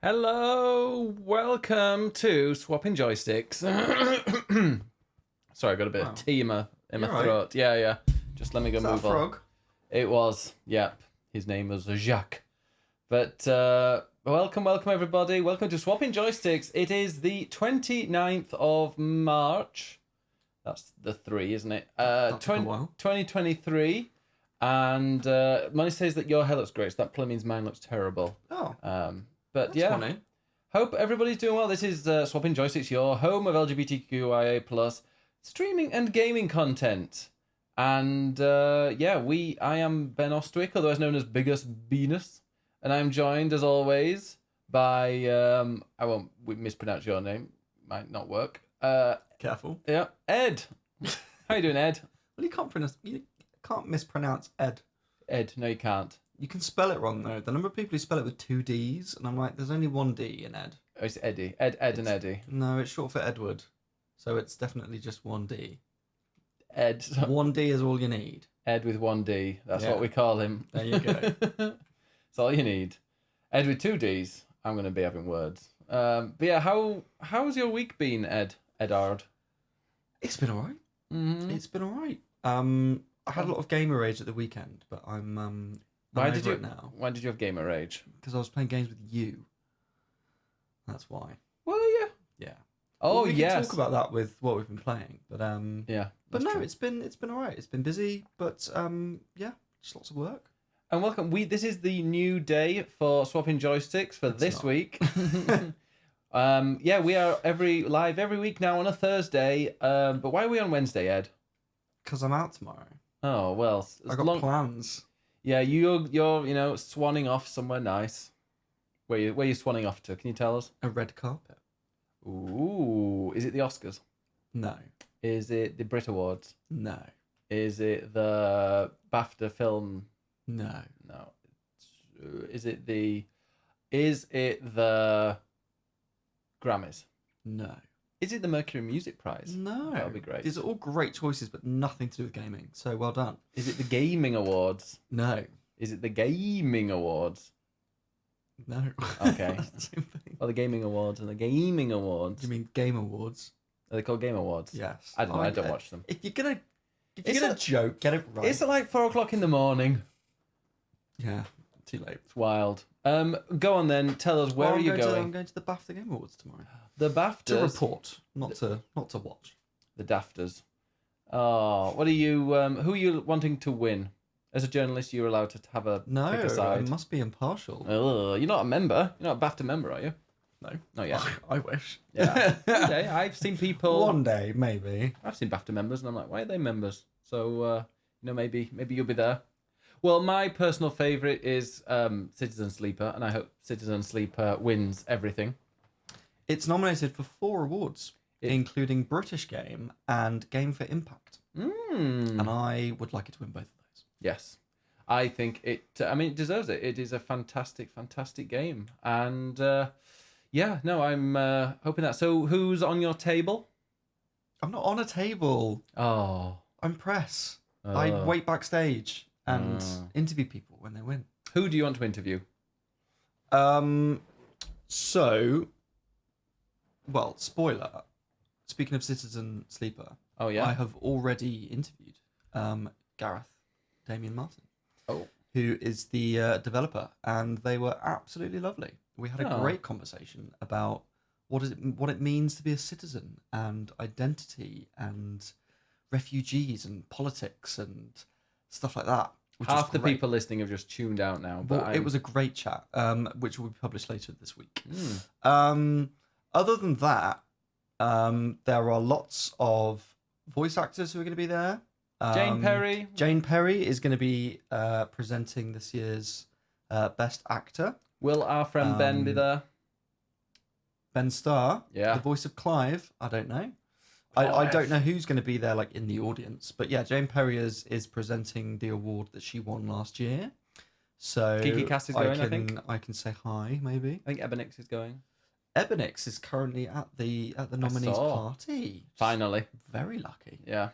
Hello, welcome to Swapping Joysticks. Sorry, I got a bit of tea in my throat. Right. Yeah. Just let me go move on. Frog? It was, yep. His name was Jacques. But welcome everybody. Welcome to Swapping Joysticks. It is the 29th of March. That's the 3, isn't it? 2023. And Money says that your hair looks great, so that probably means mine looks terrible. Oh. But that's funny. Hope everybody's doing well. This is Swapping Joysticks, your home of LGBTQIA+ streaming and gaming content. And I am Ben Ostwick, otherwise known as Biggest Venus, and I'm joined as always by I won't mispronounce your name, might not work. Careful. Yeah, Ed. How you doing, Ed? Well, you can't mispronounce Ed. Ed, no, you can't. You can spell it wrong though. The number of people who spell it with 2 D's, and I'm like, there's only 1 D in Ed. Oh, it's Eddie. Ed and Eddie. No, it's short for Edward, so it's definitely just 1 D. Ed. 1 D is all you need. Ed with 1 D. That's what we call him. There you go. That's all you need. Ed with 2 D's. I'm going to be having words. But yeah, how's your week been, Ed? Edard? It's been alright. Mm-hmm. It's been alright. I had a lot of gamer rage at the weekend, but I'm Why did you have gamer rage? Because I was playing games with you. That's why. Well, yeah. Yeah. Oh, we yes. can talk about that with what we've been playing, but yeah. But no, true. It's been alright. It's been busy, but just lots of work. And welcome. This is the new day for Swapping Joysticks for this week. We are live every week now on a Thursday. But why are we on Wednesday, Ed? Because I'm out tomorrow. Oh well, I got plans. Yeah, you're swanning off somewhere nice. Where you swanning off to? Can you tell us? A red carpet. Ooh, is it the Oscars? No. Is it the Brit Awards? No. Is it the BAFTA film? No. No. Is it the Grammys? No. Is it the Mercury Music Prize? No. That would be great. These are all great choices, but nothing to do with gaming. So well done. Is it the Gaming Awards? No. Is it the Gaming Awards? No. Okay. That's the same thing. Well, the Gaming Awards and the Gaming Awards. You mean Game Awards? Are they called Game Awards? Yes. I don't know. I don't watch them. If you're gonna joke, get it right. Is it like 4:00 in the morning? Yeah. Too late. It's wild. Go on then. Tell us where are you going? I'm going to the BAFTA Game Awards tomorrow. The BAFTAs. To report, not to watch. The DAFTAs. Oh, what are you? Who are you wanting to win? As a journalist, you're allowed to have a pick a side. I must be impartial. You're not a member. You're not a BAFTA member, are you? No. Not yet. I wish. Yeah. Okay. I've seen people. One day, maybe. I've seen BAFTA members, and I'm like, why are they members? So, maybe you'll be there. Well, my personal favourite is Citizen Sleeper, and I hope Citizen Sleeper wins everything. It's nominated for 4 awards, including British Game and Game for Impact. And I would like it to win both of those. Yes. I think it deserves it. It is a fantastic, fantastic game. And, I'm hoping that. So, who's on your table? I'm not on a table. Oh. I'm press. I wait backstage and interview people when they win. Who do you want to interview? Spoiler. Speaking of Citizen Sleeper, oh yeah, I have already interviewed Gareth, Damien Martin, who is the developer, and they were absolutely lovely. We had a great conversation about what it means to be a citizen, and identity, and refugees, and politics, and stuff like that. Half the people listening have just tuned out now. But it was a great chat, which will be published later this week. Other than that, there are lots of voice actors who are going to be there. Jane Perry. Jane Perry is going to be presenting this year's Best Actor. Will our friend Ben be there? Ben Starr. Yeah. The voice of Clive. I don't know. I don't know who's going to be there, like in the audience, but yeah, Jane Perry is presenting the award that she won last year. So Kiki Cass is going. I think I can say hi. Maybe I think Ebonix is going. Ebonix is currently at the nominees party. Finally, very lucky. Yeah.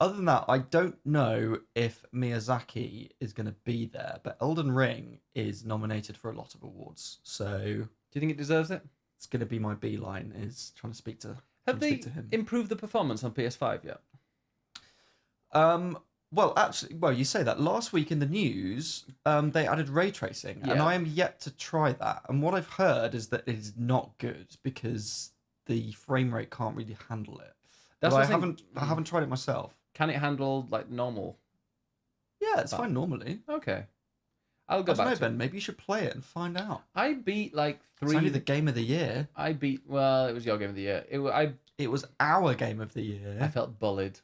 Other than that, I don't know if Miyazaki is going to be there, but Elden Ring is nominated for a lot of awards, so Do you think it deserves it? it's going to be my beeline is trying to speak to Have they speak to him. improved the performance on PS5 yet? Well, actually, you say that. Last week in the news, they added ray tracing, and Yeah. I am yet to try that. And what I've heard is that it is not good because the frame rate can't really handle it. That's But what I'm saying. I haven't tried it myself. Can it handle like normal? Yeah, it's fine normally. Okay. I'll go I don't back know, to Ben. it. Maybe you should play it and find out. I beat like It's 3. only the game of the year. Well, it was your game of the year. It was our game of the year. I felt bullied.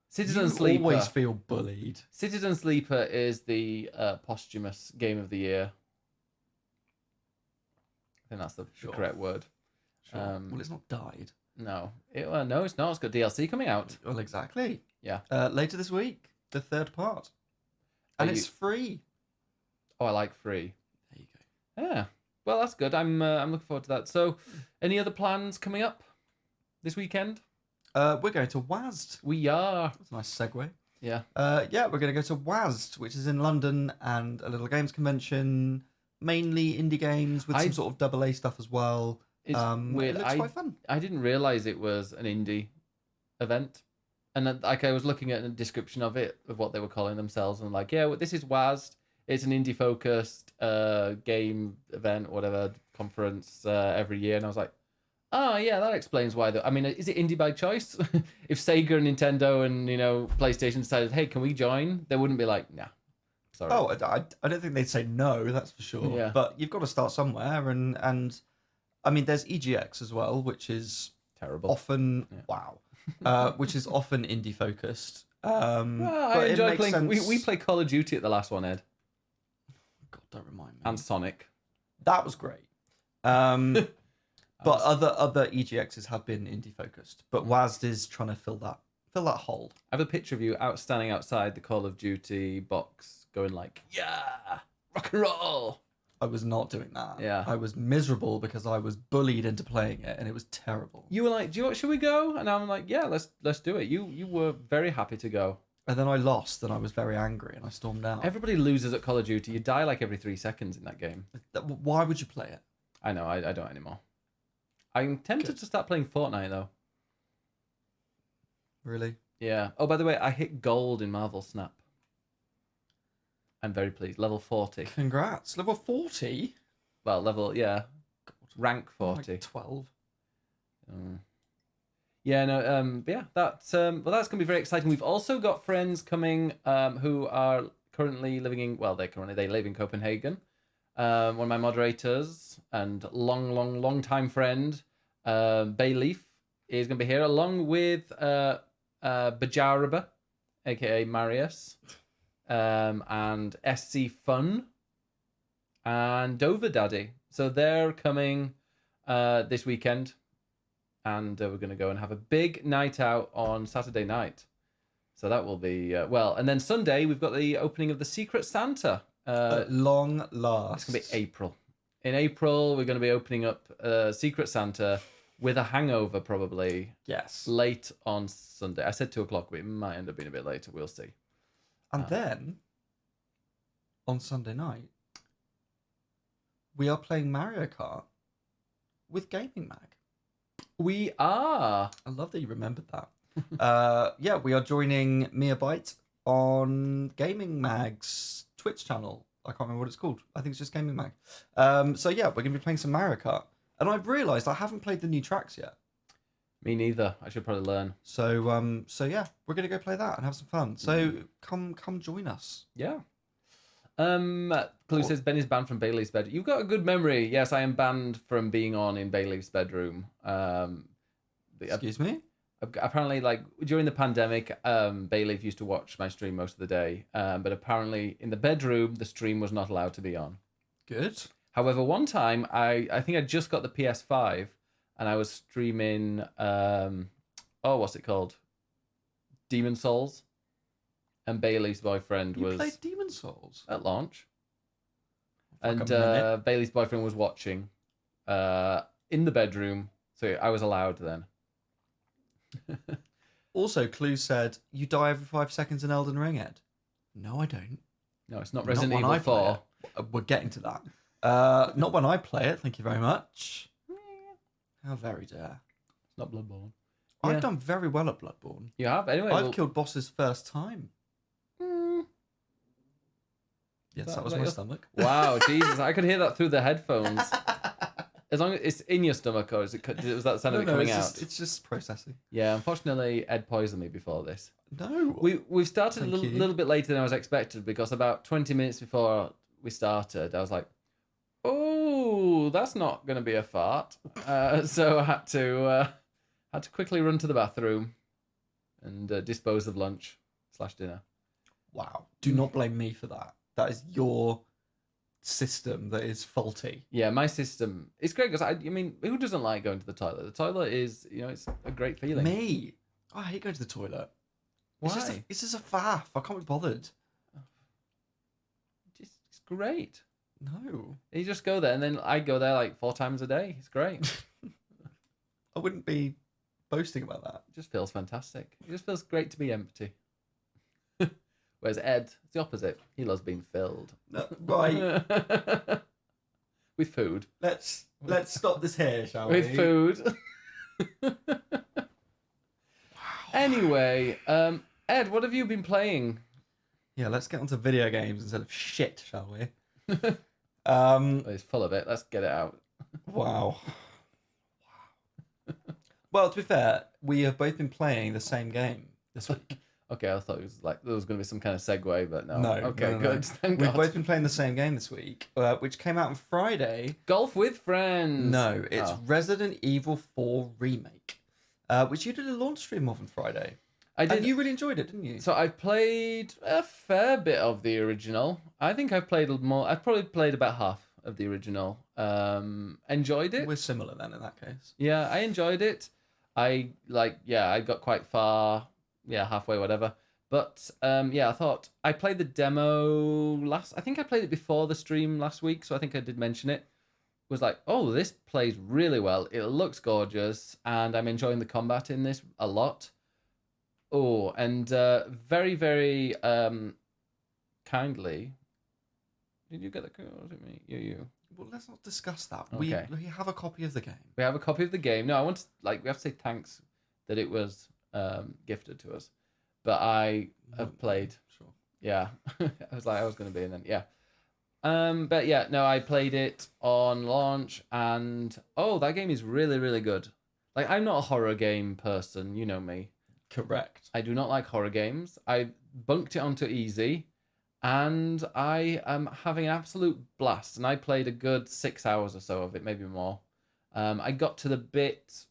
Citizen You Sleeper. always feel bullied. Citizen Sleeper is the posthumous game of the year. I think that's the correct word. Sure. Well, it's not died. No, no, it's not. It's got DLC coming out. Well, exactly. Yeah. Later this week, the third part, and it's free. Oh, I like free. There you go. Yeah. Well, that's good. I'm looking forward to that. So, any other plans coming up this weekend? We're going to WASD. We are. That's a nice segue. Yeah. Yeah, we're going to go to WASD, which is in London, and a little games convention, mainly indie games with some sort of AA stuff as well. It's weird. It looks quite fun. I didn't realize it was an indie event, and like I was looking at the description of it, of what they were calling themselves, and like, yeah, well, this is WASD. It's an indie focused game event, whatever conference every year, and I was like, oh yeah, that explains why. I mean, is it indie by choice? If Sega and Nintendo and PlayStation decided, hey, can we join? They wouldn't be like, nah. Sorry. Oh, I don't think they'd say no. That's for sure. Yeah. But you've got to start somewhere, and I mean, there's EGX as well, which is terrible. Often which is often indie focused. Well, I enjoy playing. We played Call of Duty at the last one, Ed. God, don't remind me. And Sonic. That was great. But other EGXs have been indie focused. But WASD is trying to fill that hole. I have a picture of you standing outside the Call of Duty box, going like, "Yeah, rock and roll." I was not doing that. Yeah. I was miserable because I was bullied into playing it, and it was terrible. You were like, "Do you know what? Should we go?" And I'm like, "Yeah, let's do it." You were very happy to go. And then I lost, and I was very angry, and I stormed out. Everybody loses at Call of Duty. You die like every 3 seconds in that game. Why would you play it? I know. I don't anymore. I'm tempted to start playing Fortnite though. Really? Yeah. Oh, by the way, I hit gold in Marvel Snap. I'm very pleased. Level 40. Congrats. Level 40? Well, yeah. Rank 40. Like 12. Yeah, no, yeah, that's that's gonna be very exciting. We've also got friends coming who are currently they live in Copenhagen. One of my moderators and long time friend, Bayleaf, is gonna be here along with Bajaraba, aka Marius, and SC Fun and Dover Daddy. So they're coming this weekend. And we're going to go and have a big night out on Saturday night. So that will be, and then Sunday, we've got the opening of the Secret Santa. At long last. It's going to be April. In April, we're going to be opening up Secret Santa with a hangover, probably. Yes. Late on Sunday. I said 2 o'clock, but it might end up being a bit later. We'll see. And then, on Sunday night, we are playing Mario Kart with Gaming Mag. We are. I love that you remembered that. Yeah, we are joining Mia Byte on Gaming Mag's Twitch channel. I can't remember what it's called. I think it's just Gaming Mag. So yeah, we're going to be playing some Mario Kart. And I've realised I haven't played the new tracks yet. Me neither. I should probably learn. So yeah, we're going to go play that and have some fun. So come join us. Yeah. Clue says Ben is banned from Bailey's bedroom. You've got a good memory. Yes, I am banned from being on in Bailey's bedroom. Excuse me? Apparently, like during the pandemic, Bailey used to watch my stream most of the day. But apparently, in the bedroom, the stream was not allowed to be on. Good. However, one time, I think I just got the PS5, and I was streaming. What's it called? Demon Souls. And Bailey's boyfriend You played Demon Souls at launch. Like And Bailey's boyfriend was watching in the bedroom. So I was allowed then. Also, Clue said, you die every 5 seconds in Elden Ring, Ed. No, I don't. No, it's not Not Resident when Evil I play 4. it. We're getting to that. Not when I play it, thank you very much. How very dare. It's not Bloodborne. I've done very well at Bloodborne. You have? Anyway, I've killed bosses first time. Mm, Yes, that was my stomach. Wow, Jesus. I could hear that through the headphones. As long as it's in your stomach, or was that sound of it coming out? It's just processing. Yeah, unfortunately, Ed poisoned me before this. No. We've started a little bit later than I was expected, because about 20 minutes before we started, I was like, oh, that's not going to be a fart. So I had to quickly run to the bathroom and dispose of lunch/dinner. Wow. Do not blame me for that. That is your system that is faulty. Yeah, my system. It's great because I mean, who doesn't like going to the toilet? The toilet is, it's a great feeling. Me. I hate going to the toilet. Why? It's just a faff. I can't be bothered. It's great. No. You just go there, and then I go there like 4 times a day. It's great. I wouldn't be boasting about that. It just feels fantastic. It just feels great to be empty. Whereas Ed, it's the opposite. He loves being filled. No, right. With food. Let's stop this here, shall we? With food. Anyway, Ed, what have you been playing? Yeah, let's get onto video games instead of shit, shall we? It's full of it. Let's get it out. Wow. Well, to be fair, we have both been playing the same game this week. Okay, I thought it was like there was going to be some kind of segue, but no. No. Okay, no. good. Thank We've God. both been playing the same game this week, which came out on Friday. Golf with Friends. No, it's Resident Evil 4 Remake, which you did a launch stream of on Friday. I did. And you really enjoyed it, didn't you? So I played a fair bit of the original. I think I've played more. I've probably played about half of the original. Enjoyed it. We're similar then in that case. Yeah, I enjoyed it. I got quite far. Yeah, halfway, whatever. But I thought I played the demo I think I played it before the stream last week, so I think I did mention it. Was like, oh, this plays really well. It looks gorgeous, and I'm enjoying the combat in this a lot. Oh, and very, very kindly. Did you get the code? Was it me? You. Well, let's not discuss that. Okay. We have a copy of the game. We have a copy of the game. No, I want to we have to say thanks that it was gifted to us. But I have played. Sure. Yeah. I was going to be, and then yeah. But yeah, no, I played it on launch, and that game is really, really good. Like, I'm not a horror game person, you know me. Correct. I do not like horror games. I bunked it onto easy, and I am having an absolute blast. And I played a good 6 hours or so of it, maybe more. I got to the bit.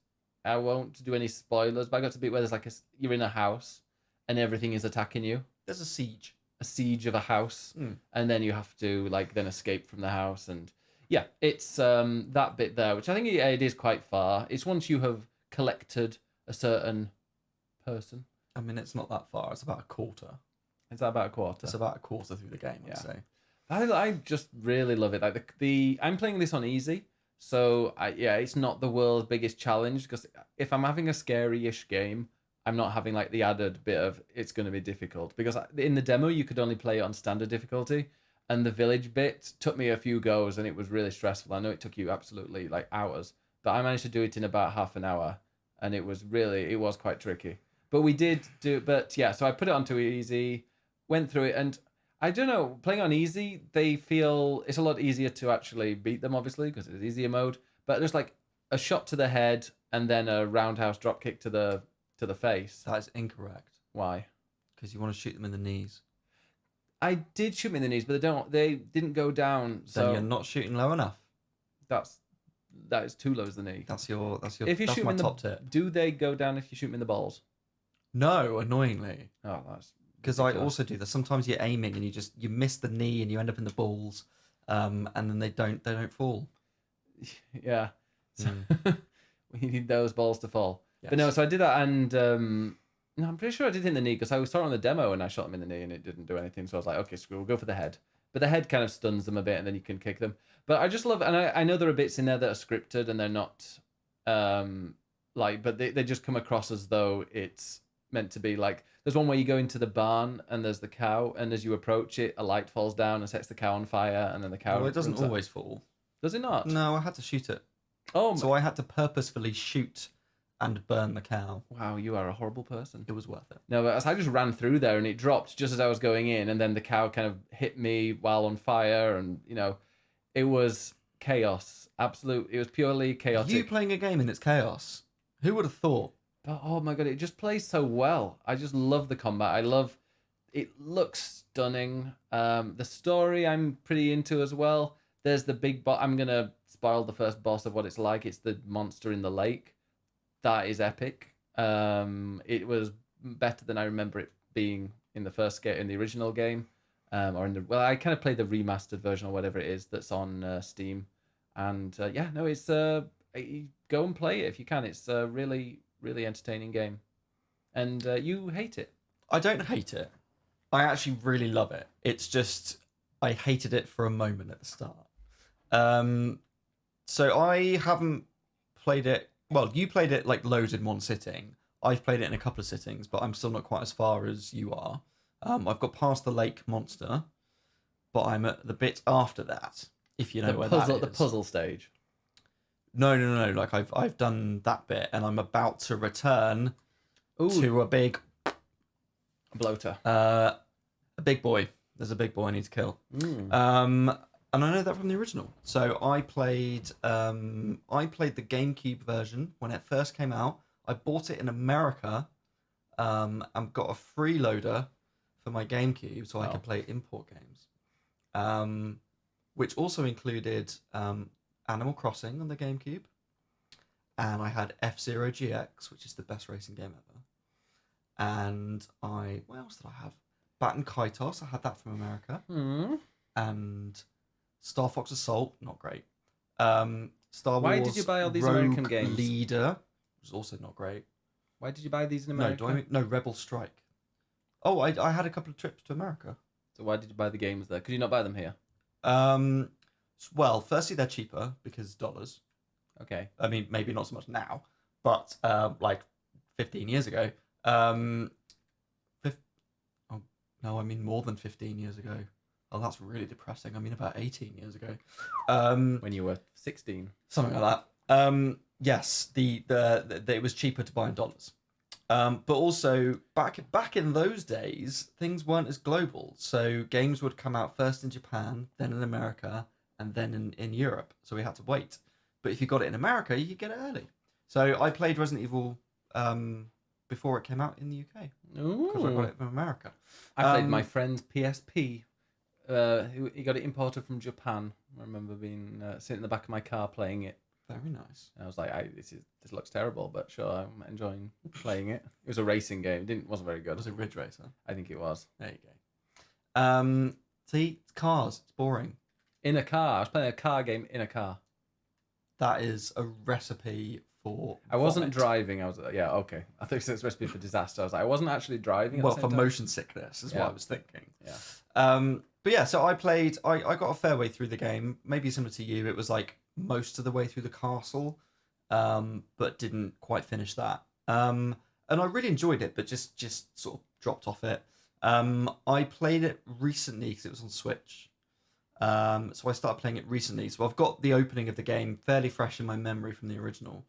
I won't do any spoilers, but I got to the bit where there's you're in a house, and everything is attacking you. There's a siege. A siege of a house, and then you have to then escape from the house, and yeah, it's that bit there, which I think it is quite far. It's once you have collected a certain person. I mean, it's not that far. It's about a quarter. Is that about a quarter? It's about a quarter through the game, I'd say. I just really love it. Like I'm playing this on easy, so it's not the world's biggest challenge, because if I'm having a scary-ish game, I'm not having the added bit of it's going to be difficult, because in the demo you could only play it on standard difficulty, and the village bit took me a few goes and it was really stressful. I know it took you absolutely hours, but I managed to do it in about half an hour, and it was quite tricky. But we did so I put it onto easy, went through it, and I don't know, playing on easy, they feel it's a lot easier to actually beat them, obviously, because it's easier mode, but there's a shot to the head and then a roundhouse drop kick to the face. That is incorrect. Why? Because you want to shoot them in the knees. I did shoot them in the knees, but they didn't go down. So then you're not shooting low enough. That is too low as the knee. That's your if you that's shoot my them in top tip. Do they go down if you shoot them in the balls? No, annoyingly. Oh, that's because I also do that. Sometimes you're aiming and you miss the knee and you end up in the balls, and then they don't fall. Yeah. So we need those balls to fall. Yes. But no, so I did that, and no, I'm pretty sure I did it in the knee, because I saw it on the demo and I shot them in the knee and it didn't do anything. So I was like, okay, screw, we'll go for the head. But the head kind of stuns them a bit, and then you can kick them. But I just love, and I know there are bits in there that are scripted and they're not, but they just come across as though it's meant to be. Like, there's one where you go into the barn and there's the cow, and as you approach it, a light falls down and sets the cow on fire, and then the cow. Well, it doesn't runs out. always fall. Does it not? No, I had to shoot it. Oh, so I had to purposefully shoot and burn the cow. Wow, you are a horrible person. It was worth it. No, but I just ran through there and it dropped just as I was going in, and then the cow kind of hit me while on fire, and it was chaos. Absolute. It was purely chaotic. You playing a game in its chaos. Who would have thought? But oh my god, it just plays so well. I just love the combat. I love it. Looks stunning. The story I'm pretty into as well. There's the big boss. I'm gonna spoil the first boss of what it's like. It's the monster in the lake. That is epic. It was better than I remember it being in the first game, in the original game, or in the. Well, I kind of played the remastered version or whatever it is that's on Steam, and it's go and play it if you can. It's a really, really entertaining game, and you hate it. I don't hate it. I actually really love it. It's just I hated it for a moment at the start. So I haven't played it. Well, you played it like loads in one sitting. I've played it in a couple of sittings, but I'm still not quite as far as you are. I've got past the lake monster, but I'm at the bit after that. If you know where that is. The puzzle stage. No. Like I've done that bit, and I'm about to return to a big bloater. A big boy. There's a big boy I need to kill. And I know that from the original. So I played the GameCube version when it first came out. I bought it in America, and got a freeloader for my GameCube so I could play import games, which also included Animal Crossing on the GameCube, and I had F-Zero GX, which is the best racing game ever. And what else did I have? Baton Kaitos, I had that from America, and Star Fox Assault, not great. Star Wars. Why did you buy all these Rogue American games? Leader was also not great. Why did you buy these in America? No, Rebel Strike. Oh, I had a couple of trips to America. So why did you buy the games there? Could you not buy them here? Well, firstly, they're cheaper because dollars. Okay. I mean, maybe not so much now, but like 15 years ago. I mean more than 15 years ago. Oh, that's really depressing. I mean about 18 years ago. When you were 16. Something like that. Yes, it was cheaper to buy in dollars. But also back in those days, things weren't as global. So games would come out first in Japan, then in America, and then in Europe. So we had to wait. But if you got it in America, you could get it early. So I played Resident Evil before it came out in the UK. Because I got it from America. I played my friend's PSP. He got it imported from Japan. I remember being sitting in the back of my car playing it. Very nice. And I was like, this looks terrible, but sure, I'm enjoying playing it. It was a racing game. It wasn't very good. Was it Ridge Racer? I think it was. There you go. See, it's cars. It's boring. In a car. I was playing a car game in a car. That is a recipe for. I wasn't driving. I was okay. I think it's a recipe for disaster. I was like, I wasn't actually driving. Well, for motion sickness is what I was thinking. Yeah. But yeah, so I played. I got a fair way through the game. Maybe similar to you, it was like most of the way through the castle, but didn't quite finish that. And I really enjoyed it, but just sort of dropped off it. I played it recently because it was on Switch. So I started playing it recently. So I've got the opening of the game fairly fresh in my memory from the original.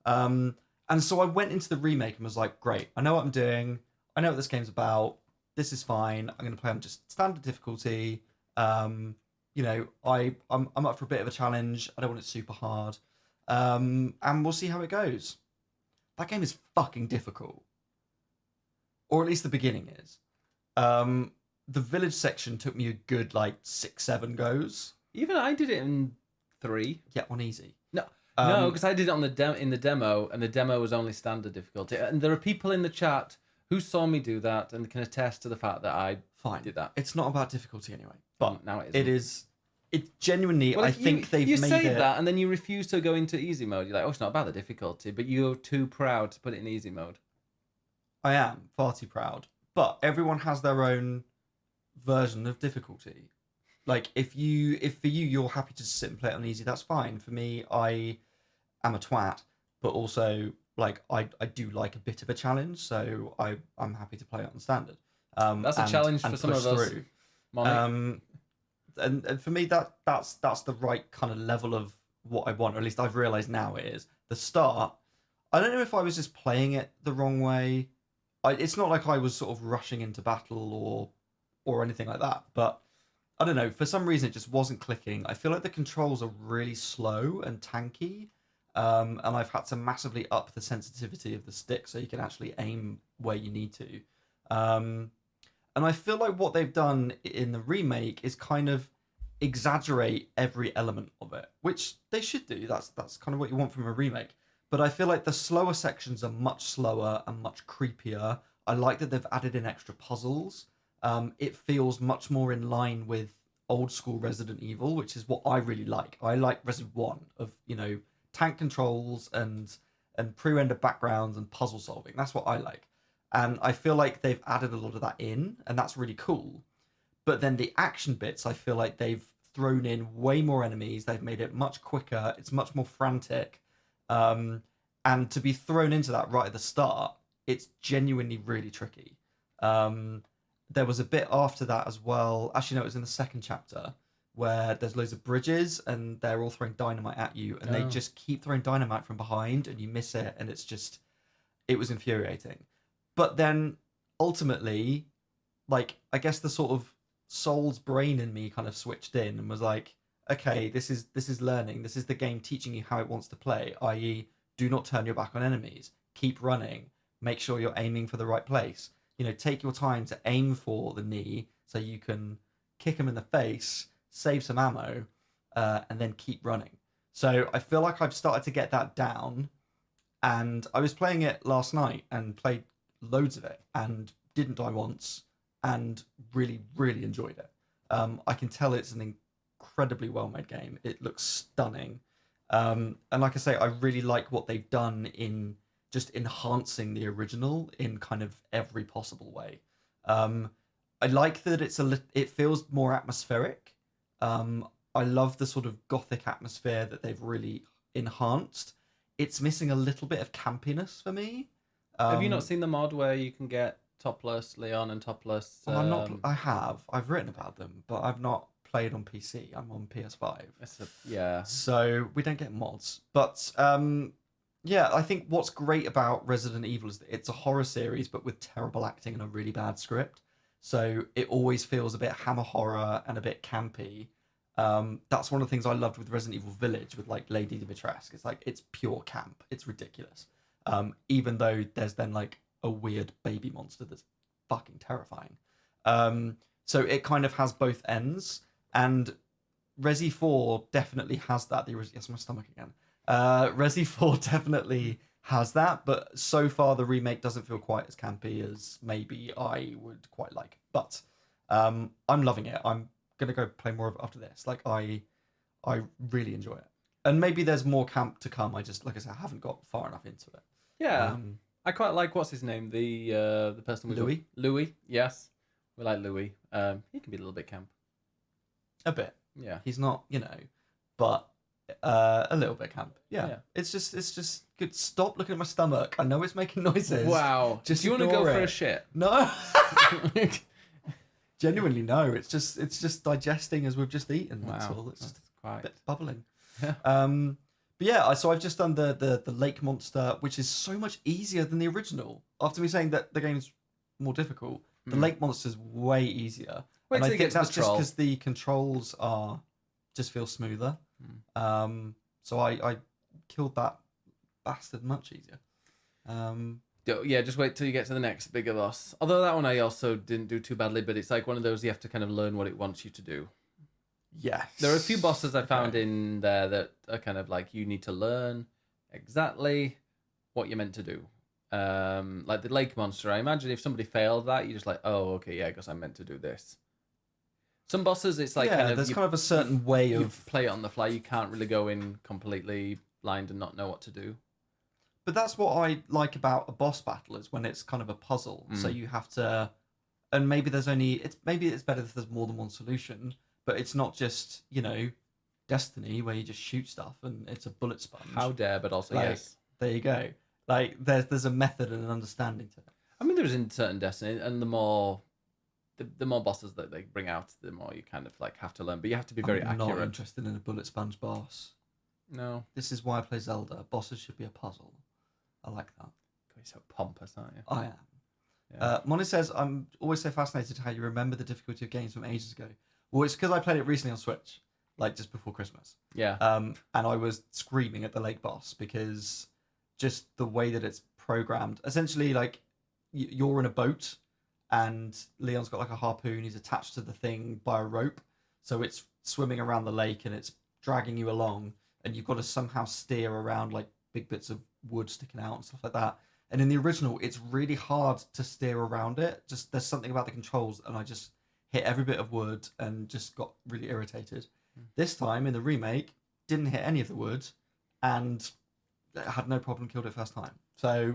And so I went into the remake and was like, great, I know what I'm doing. I know what this game's about. This is fine. I'm going to play on just standard difficulty. I'm up for a bit of a challenge. I don't want it super hard. And we'll see how it goes. That game is fucking difficult. Or at least the beginning is. The village section took me a good 6-7 goes. Even I did it in 3. Yeah, on easy. No, because I did it on in the demo, and the demo was only standard difficulty. And there are people in the chat who saw me do that and can attest to the fact that I did that. It's not about difficulty anyway. But now it is. It's genuinely. Well, I think they've made it. You say that, and then you refuse to go into easy mode. You're like, oh, it's not about the difficulty, but you're too proud to put it in easy mode. I am far too proud, but everyone has their own version of difficulty. Like if for you you're happy to sit and play it on easy, that's fine. For me, I am a twat, but also like I do like a bit of a challenge, so I'm happy to play it on standard. That's a challenge for some of us. Through. Money. And for me that's the right kind of level of what I want, or at least I've realized now it is. The start, I don't know if I was just playing it the wrong way. It's not like I was sort of rushing into battle or anything like that, but I don't know, for some reason it just wasn't clicking. I feel like the controls are really slow and tanky, and I've had to massively up the sensitivity of the stick so you can actually aim where you need to. And I feel like what they've done in the remake is kind of exaggerate every element of it, which they should do. That's kind of what you want from a remake. But I feel like the slower sections are much slower and much creepier. I like that they've added in extra puzzles. It feels much more in line with old school Resident Evil, which is what I really like. I like Resident 1 of, tank controls and pre-rendered backgrounds and puzzle solving. That's what I like. And I feel like they've added a lot of that in, and that's really cool. But then the action bits, I feel like they've thrown in way more enemies. They've made it much quicker. It's much more frantic. And to be thrown into that right at the start, it's genuinely really tricky. There was a bit after that as well. Actually, no, it was in the second chapter where there's loads of bridges and they're all throwing dynamite at you, and they just keep throwing dynamite from behind, and you miss it, and it was infuriating. But then ultimately, like, I guess the sort of soul's brain in me kind of switched in and was like, okay, this is learning. This is the game teaching you how it wants to play, i.e., do not turn your back on enemies. Keep running. Make sure you're aiming for the right place. Take your time to aim for the knee so you can kick him in the face, save some ammo, and then keep running. So I feel like I've started to get that down, and I was playing it last night and played loads of it and didn't die once and really, really enjoyed it. I can tell it's an incredibly well-made game. It looks stunning. And like I say, I really like what they've done in just enhancing the original in kind of every possible way. I like that it feels more atmospheric. I love the sort of gothic atmosphere that they've really enhanced. It's missing a little bit of campiness for me. Have you not seen the mod where you can get topless Leon and topless? Well, I have. I've written about them, but I've not played on PC. I'm on PS5. Yeah. So we don't get mods. But yeah, I think what's great about Resident Evil is that it's a horror series, but with terrible acting and a really bad script. So it always feels a bit hammer horror and a bit campy. That's one of the things I loved with Resident Evil Village with like Lady Dimitrescu. It's like, it's pure camp. It's ridiculous. Even though there's then like a weird baby monster that's fucking terrifying. So it kind of has both ends, and Resi 4 definitely has that. Yes, my stomach again. Resi 4 definitely has that, but so far the remake doesn't feel quite as campy as maybe I would quite like. But I'm loving it. I'm gonna go play more of it after this. Like I really enjoy it, and maybe there's more camp to come. I just, like I said, I haven't got far enough into it. Yeah, I quite like, what's his name, the person we Louis. Louis, yes, we like Louis. He can be a little bit camp. A bit. Yeah. He's not, but a little bit camp. Yeah. It's just good. Stop looking at my stomach. I know it's making noises. Wow. Just do you want to go for a shit? No. Genuinely, no. It's just digesting as we've just eaten. That's all. It's just quite a bit bubbling. Yeah. But yeah, so I've just done the lake monster, which is so much easier than the original. After me saying that the game's more difficult, the lake monster's way easier. And I think that's just because the controls just feel smoother. So I killed that bastard much easier. Yeah, just wait till you get to the next bigger boss. Although that one I also didn't do too badly, but it's like one of those you have to kind of learn what it wants you to do. Yes. There are a few bosses I found in there that are kind of like, you need to learn exactly what you're meant to do. Like the lake monster, I imagine if somebody failed that, you're just like, oh, okay, yeah, I guess I'm meant to do this. Some bosses, it's like there's kind of a certain way of play it on the fly. You can't really go in completely blind and not know what to do. But that's what I like about a boss battle, is when it's kind of a puzzle. So you have to, and maybe it's better if there's more than one solution, but it's not just, Destiny where you just shoot stuff and it's a bullet sponge. How dare, but also yes. There you go. Like there's a method and an understanding to it. I mean, there's in certain Destiny, and the more bosses that they bring out, the more you kind of like have to learn. But you have to be very I'm not accurate. interested in a bullet sponge boss. No, This is why I play Zelda. Bosses should be a puzzle. I like that. you're so pompous, aren't you? I am. Yeah. Moni says, I'm always so fascinated how you remember the difficulty of games from ages ago. Well, it's because I played it recently on Switch, like just before Christmas. Yeah. And I was screaming at the lake boss because just the way that it's programmed. Essentially, like, you're in a boat and Leon's got like a harpoon. He's attached to the thing by a rope. So it's swimming around the lake and it's dragging you along. And you've got to somehow steer around like big bits of wood sticking out and stuff like that. And in the original, it's really hard to steer around it. Just there's something about the controls, and I just hit every bit of wood and just got really irritated. This time in the remake, didn't hit any of the wood, and had no problem, killed it first time. So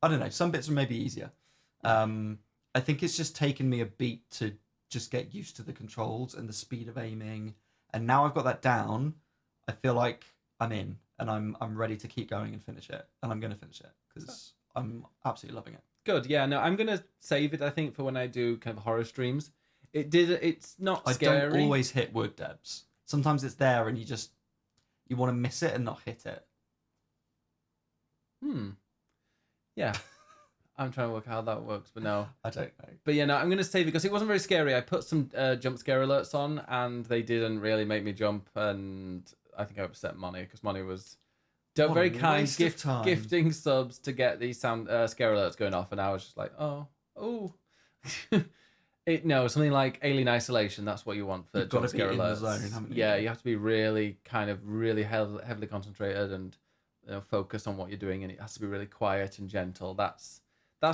I don't know. Some bits are maybe easier. I think it's just taken me a beat to just get used to the controls and the speed of aiming. And now I've got that down, I feel like I'm in, and I'm ready to keep going and finish it, and I'm going to finish it because I'm absolutely loving it. Good. Yeah. No, I'm gonna save it. I think for when I do kind of horror streams. It's not scary. I don't always hit wood, Debs. Sometimes it's there, and you want to miss it and not hit it. Yeah. I'm trying to work out how that works, but no. I don't know. But yeah, no, I'm going to save it because it wasn't very scary. I put some jump scare alerts on, and they didn't really make me jump, and I think I upset Moni because Moni was very kind, gifting subs to get these sound scare alerts going off, and I was just like, oh. Something like Alien Isolation. That's what you want for jump scare alerts. The zone, haven't you? Yeah, you have to be really heavily concentrated and focused on what you're doing, and it has to be really quiet and gentle. That's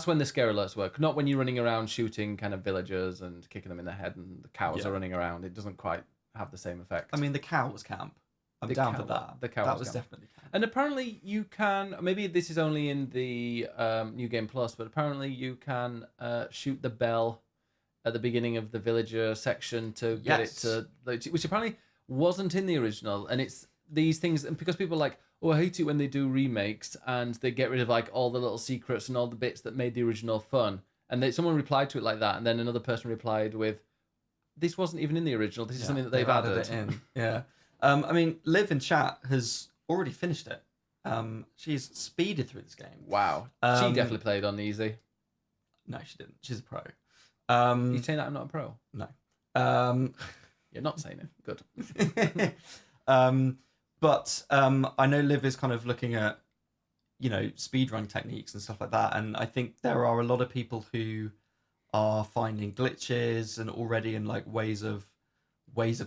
when the scare alerts work, not when you're running around shooting kind of villagers and kicking them in the head and the cows are running around. It doesn't quite have the same effect. I mean, the cow was camp. I'm down for that. The cow that was definitely camp. And apparently you can, maybe this is only in the New Game Plus, but apparently you can shoot the bell at the beginning of the villager section to get it to, which apparently wasn't in the original. And it's these things, and because people are like, oh, I hate it when they do remakes and they get rid of like all the little secrets and all the bits that made the original fun. And someone replied to it like that, and then another person replied with, "This wasn't even in the original. This is something that they've added it in." Yeah. I mean, Liv in chat has already finished it. She's speeded through this game. Wow. She definitely played on easy. No, she didn't. She's a pro. You saying that I'm not a pro? No. You're not saying it. Good. But I know Liv is kind of looking at, speedrun techniques and stuff like that. And I think there are a lot of people who are finding glitches and already in like ways of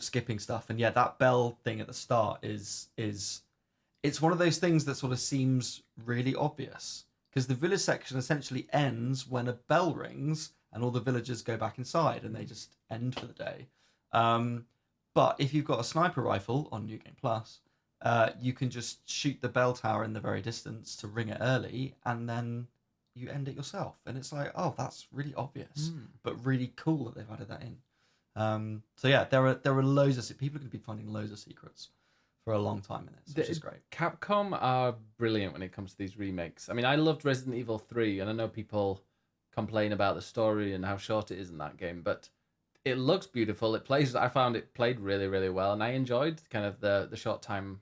skipping stuff. And yeah, that bell thing at the start is it's one of those things that sort of seems really obvious because the village section essentially ends when a bell rings and all the villagers go back inside and they just end for the day. But if you've got a sniper rifle on New Game Plus, you can just shoot the bell tower in the very distance to ring it early, and then you end it yourself. And it's like, oh, that's really obvious, but really cool that they've added that in. So yeah, there are loads of people are going to be finding loads of secrets for a long time in this, which is great. Capcom are brilliant when it comes to these remakes. I mean, I loved Resident Evil 3, and I know people complain about the story and how short it is in that game, but it looks beautiful. I found it played really, really well, and I enjoyed kind of the short time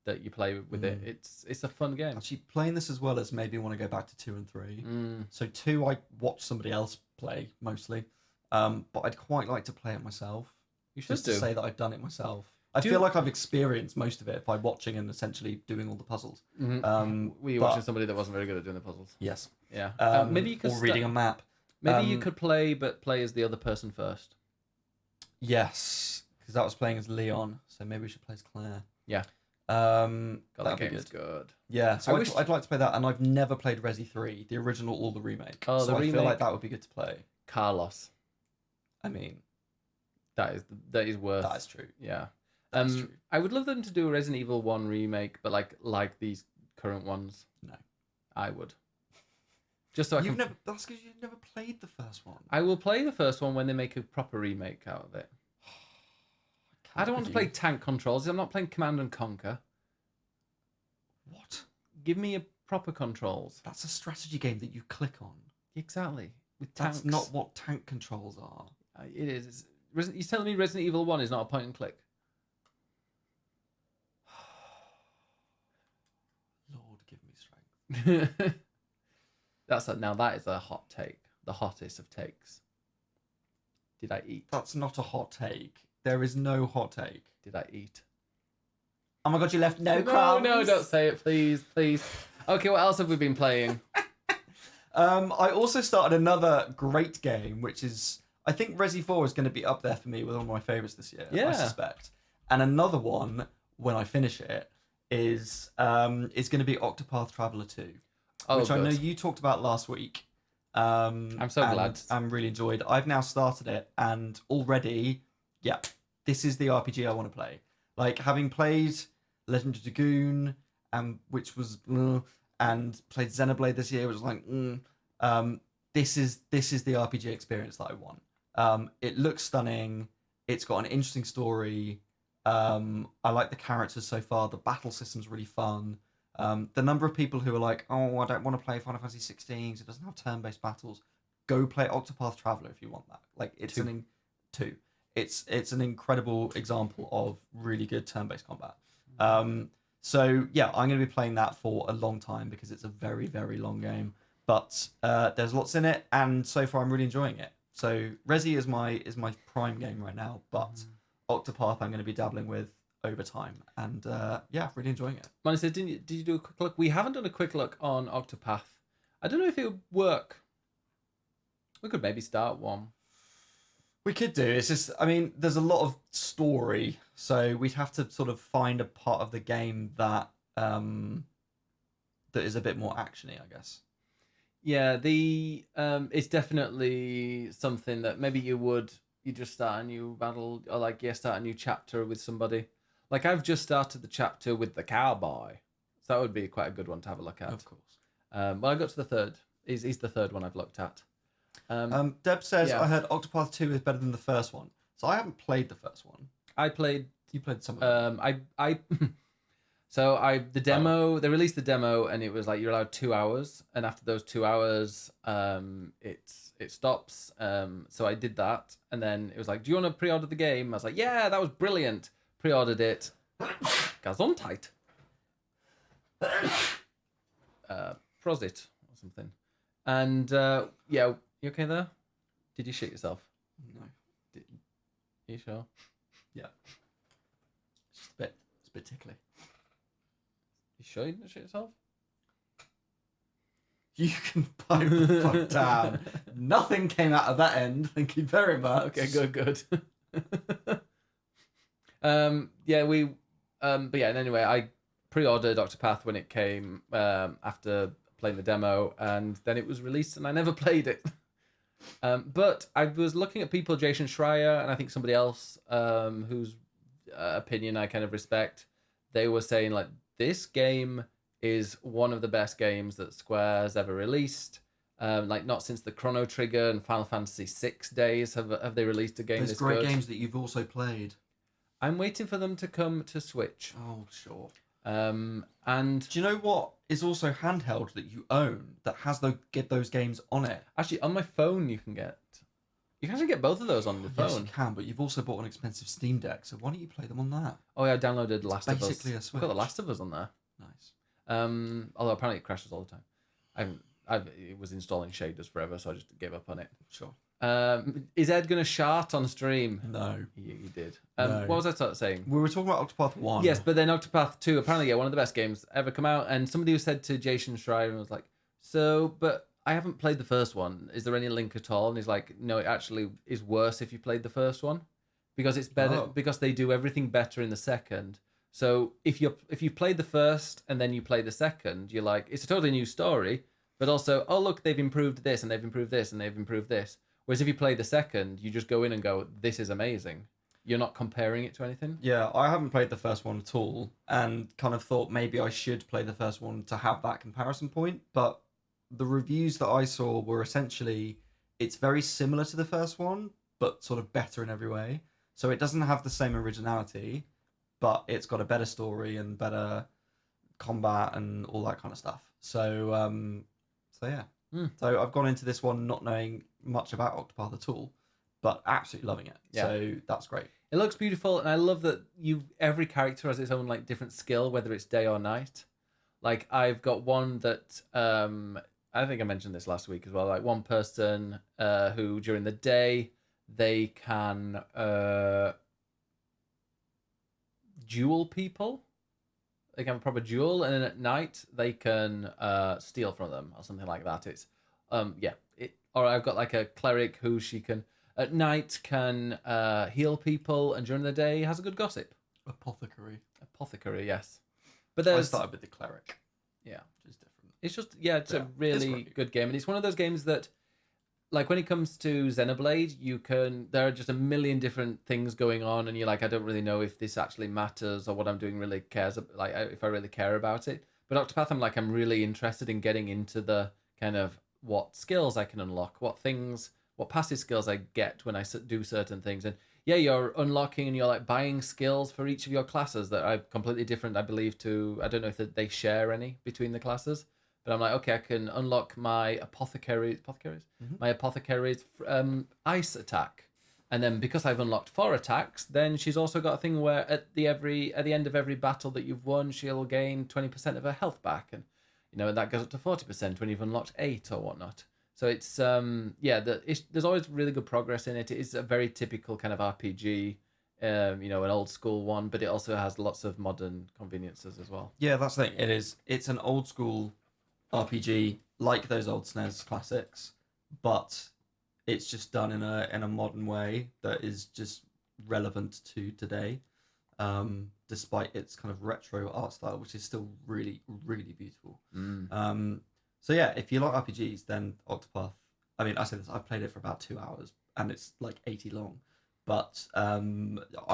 that you play with it. It's a fun game. Actually, playing this as well as maybe want to go back to 2 and 3. So 2, I watched somebody else play mostly, but I'd quite like to play it myself. You should just to say that I've done it myself. I feel like I've experienced most of it by watching and essentially doing all the puzzles. Were you watching somebody that wasn't very good at doing the puzzles? Yes. Yeah. Maybe you could reading a map. Maybe you could play as the other person first. Yes, because that was playing as Leon, so maybe we should play as Claire. Yeah. That'd be good. Yeah, so I'd like to play that, and I've never played Resi 3, the original or the remake. Oh, so I feel like that would be good to play. Carlos. I mean, that is worth. That is true. Yeah. That's true. I would love them to do a Resident Evil 1 remake, but like these current ones. No. I would. Just so That's because you've never played the first one. I will play the first one when they make a proper remake out of it. I don't want to play tank controls. I'm not playing Command and Conquer. What? Give me proper controls. That's a strategy game that you click on. Exactly. With tanks. That's not what tank controls are. It is. You're telling me Resident Evil 1 is not a point and click? Lord, give me strength. Now that is a hot take. The hottest of takes. Did I eat? That's not a hot take. There is no hot take. Did I eat? Oh my god, you left no crumbs. No, don't say it, please. Okay, what else have we been playing? I also started another great game, which is, I think Resi 4 is going to be up there for me with one of my favourites this year, I suspect. And another one, when I finish it, is going to be Octopath Traveler 2, which I know you talked about last week. I'm so glad. I'm really enjoyed. I've now started it, and already, this is the RPG I want to play. Like, having played Legend of Dragoon, which was, and played Xenoblade this year, which was like, this is the RPG experience that I want. It looks stunning. It's got an interesting story. I like the characters so far. The battle system's really fun. The number of people who are like, oh, I don't want to play Final Fantasy 16 because it doesn't have turn-based battles. Go play Octopath Traveler if you want that. Like, it's two. It's an incredible example of really good turn-based combat. So yeah, I'm going to be playing that for a long time because it's a very, very long game. But there's lots in it, and so far I'm really enjoying it. So Resi is my prime game right now, but Octopath I'm going to be dabbling with over time, and really enjoying it. Manny said, did you do a quick look? We haven't done a quick look on Octopath. I don't know if it would work. We could maybe start one. We could do. It's just, I mean, there's a lot of story, so we'd have to sort of find a part of the game that that is a bit more actiony, I guess. Yeah, it's definitely something that maybe you just start a new battle, or start a new chapter with somebody. Like, I've just started the chapter with the cowboy, so that would be quite a good one to have a look at. Of course. Well, I got to the third. He's the third one I've looked at. Deb says, I heard Octopath 2 is better than the first one. So I haven't played the first one. You played some of it. The demo, they released the demo, and it was like you're allowed 2 hours, and after those 2 hours, it stops. So I did that, and then it was like, do you want to pre-order the game? I was like, yeah, that was brilliant. Pre-ordered it. Gesundheit. Prosit or something. And you okay there? Did you shit yourself? No. Are you sure? Yeah. It's a bit tickly. You sure you didn't shit yourself? You can pipe the fuck down. Nothing came out of that end. Thank you very much. Okay, good. And anyway, I pre-ordered Octopath when it came after playing the demo, and then it was released, and I never played it. But I was looking at people, Jason Schreier, and I think somebody else whose opinion I kind of respect. They were saying, like, this game is one of the best games that Square's ever released. Not since the Chrono Trigger and Final Fantasy VI days have they released a game this good. There's great games that you've also played. I'm waiting for them to come to Switch. Oh, sure. And do you know what is also handheld that you own that has get those games on it? Actually, on my phone you can actually get both of those on the phone. Yes, you can, but you've also bought an expensive Steam Deck, so why don't you play them on that? Oh yeah, I downloaded Last of Us. Basically a Switch. I've got The Last of Us on there. Nice. Although apparently it crashes all the time. It was installing shaders forever, so I just gave up on it. Sure. Is Ed going to shart on stream? No. He did. No. What was I saying? We were talking about Octopath 1. Yes, but then Octopath 2, apparently, one of the best games ever come out. And somebody who said to Jason Schreier was like, but I haven't played the first one. Is there any link at all? And he's like, no, it actually is worse if you played the first one. Because it's better, because they do everything better in the second. So if you played the first and then you play the second, you're like, it's a totally new story. But also, oh, look, they've improved this and they've improved this and they've improved this. Whereas if you play the second, you just go in and go, this is amazing. You're not comparing it to anything. Yeah, I haven't played the first one at all, and kind of thought maybe I should play the first one to have that comparison point. But the reviews that I saw were essentially, it's very similar to the first one, but sort of better in every way. So it doesn't have the same originality, but it's got a better story and better combat and all that kind of stuff. So yeah. Mm. So I've gone into this one not knowing much about Octopath at all, but absolutely loving it. Yeah. So that's great. It looks beautiful, and I love that every character has its own like different skill, whether it's day or night. Like I've got one that I think I mentioned this last week as well. Like one person who during the day they can duel people. They can have a proper duel, and then at night they can steal from them or something like that. It's or I've got like a cleric who she can at night can heal people, and during the day has a good gossip. Apothecary, yes. But I started with the cleric. Yeah, which is different. It's just it's a really good game, and it's one of those games that, like, when it comes to Xenoblade, there are just a million different things going on, and you're like, I don't really know if this actually matters or what I'm doing really cares, like if I really care about it. But Octopath, I'm really interested in getting into the kind of what skills I can unlock, what passive skills I get when I do certain things, and yeah, you're unlocking and you're like buying skills for each of your classes that are completely different, I believe. I don't know if they share any between the classes. But I'm like, okay, I can unlock my apothecary's ice attack, and then because I've unlocked 4 attacks, then she's also got a thing where at the end of every battle that you've won, she'll gain 20% of her health back, and and that goes up to 40% when you've unlocked 8 or whatnot. So it's there's always really good progress in it. It is a very typical kind of RPG, an old school one, but it also has lots of modern conveniences as well. Yeah, that's the thing. It is. It's an old school RPG like those old SNES classics, but it's just done in a modern way that is just relevant to today, despite its kind of retro art style, which is still really, really beautiful. So yeah, if you like RPGs, then Octopath. I mean, I said this. I've played it for about 2 hours, and it's like 80 long, but I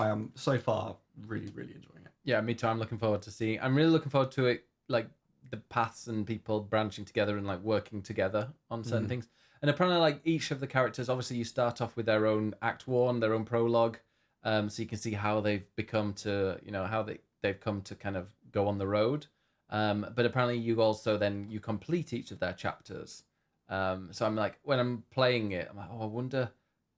am so far really, really enjoying it. Yeah, me too. I'm really looking forward to it, like the paths and people branching together and like working together on certain things. And apparently, like each of the characters, obviously, you start off with their own Act 1, their own prologue, so you can see how they've become to, how they've come to kind of go on the road. But apparently, you complete each of their chapters. So I'm like, when I'm playing it, I'm like, oh, I wonder,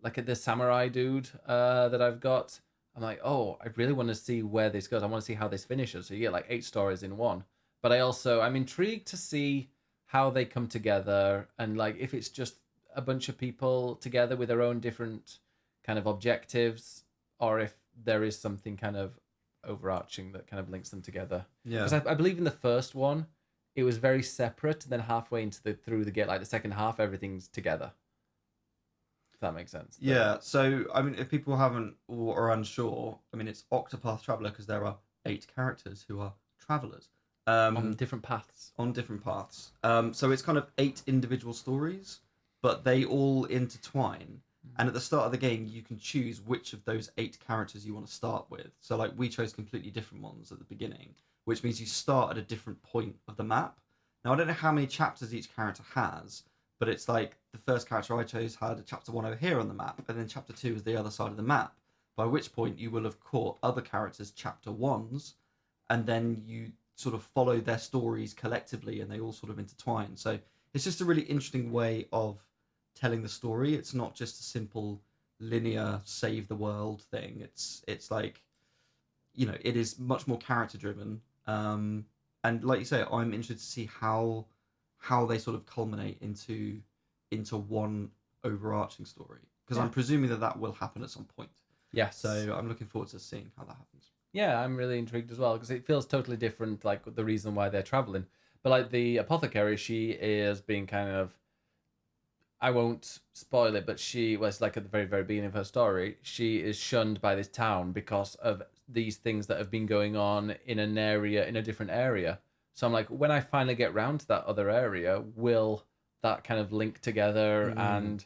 like at the samurai dude that I've got, I'm like, oh, I really want to see where this goes. I want to see how this finishes. So you get like 8 stories in one. But I'm intrigued to see how they come together, and like if it's just a bunch of people together with their own different kind of objectives, or if there is something kind of overarching that kind of links them together. Yeah. Because I believe in the first one, it was very separate, and then halfway through the gate, like the second half, everything's together. If that makes sense. Yeah. So I mean, if people haven't or are unsure, I mean, it's Octopath Traveler because there are 8 characters who are travelers. On different paths. So it's kind of 8 individual stories, but they all intertwine. And at the start of the game, you can choose which of those 8 characters you want to start with. So like we chose completely different ones at the beginning, which means you start at a different point of the map. Now, I don't know how many chapters each character has, but it's like the first character I chose had a chapter 1 over here on the map, and then chapter 2 is the other side of the map, by which point you will have caught other characters' chapter 1s, and then you sort of follow their stories collectively, and they all sort of intertwine. So it's just a really interesting way of telling the story. It's not just a simple linear save the world thing. It's like, it is much more character driven. And like you say, I'm interested to see how they sort of culminate into one overarching story, because I'm presuming that will happen at some point. Yes. So I'm looking forward to seeing how that happens. Yeah, I'm really intrigued as well, because it feels totally different, like the reason why they're traveling. But like the apothecary, she is being kind of, I won't spoil it, but she was like at the very, very beginning of her story, she is shunned by this town because of these things that have been going on in a different area. So I'm like, when I finally get round to that other area, will that kind of link together, and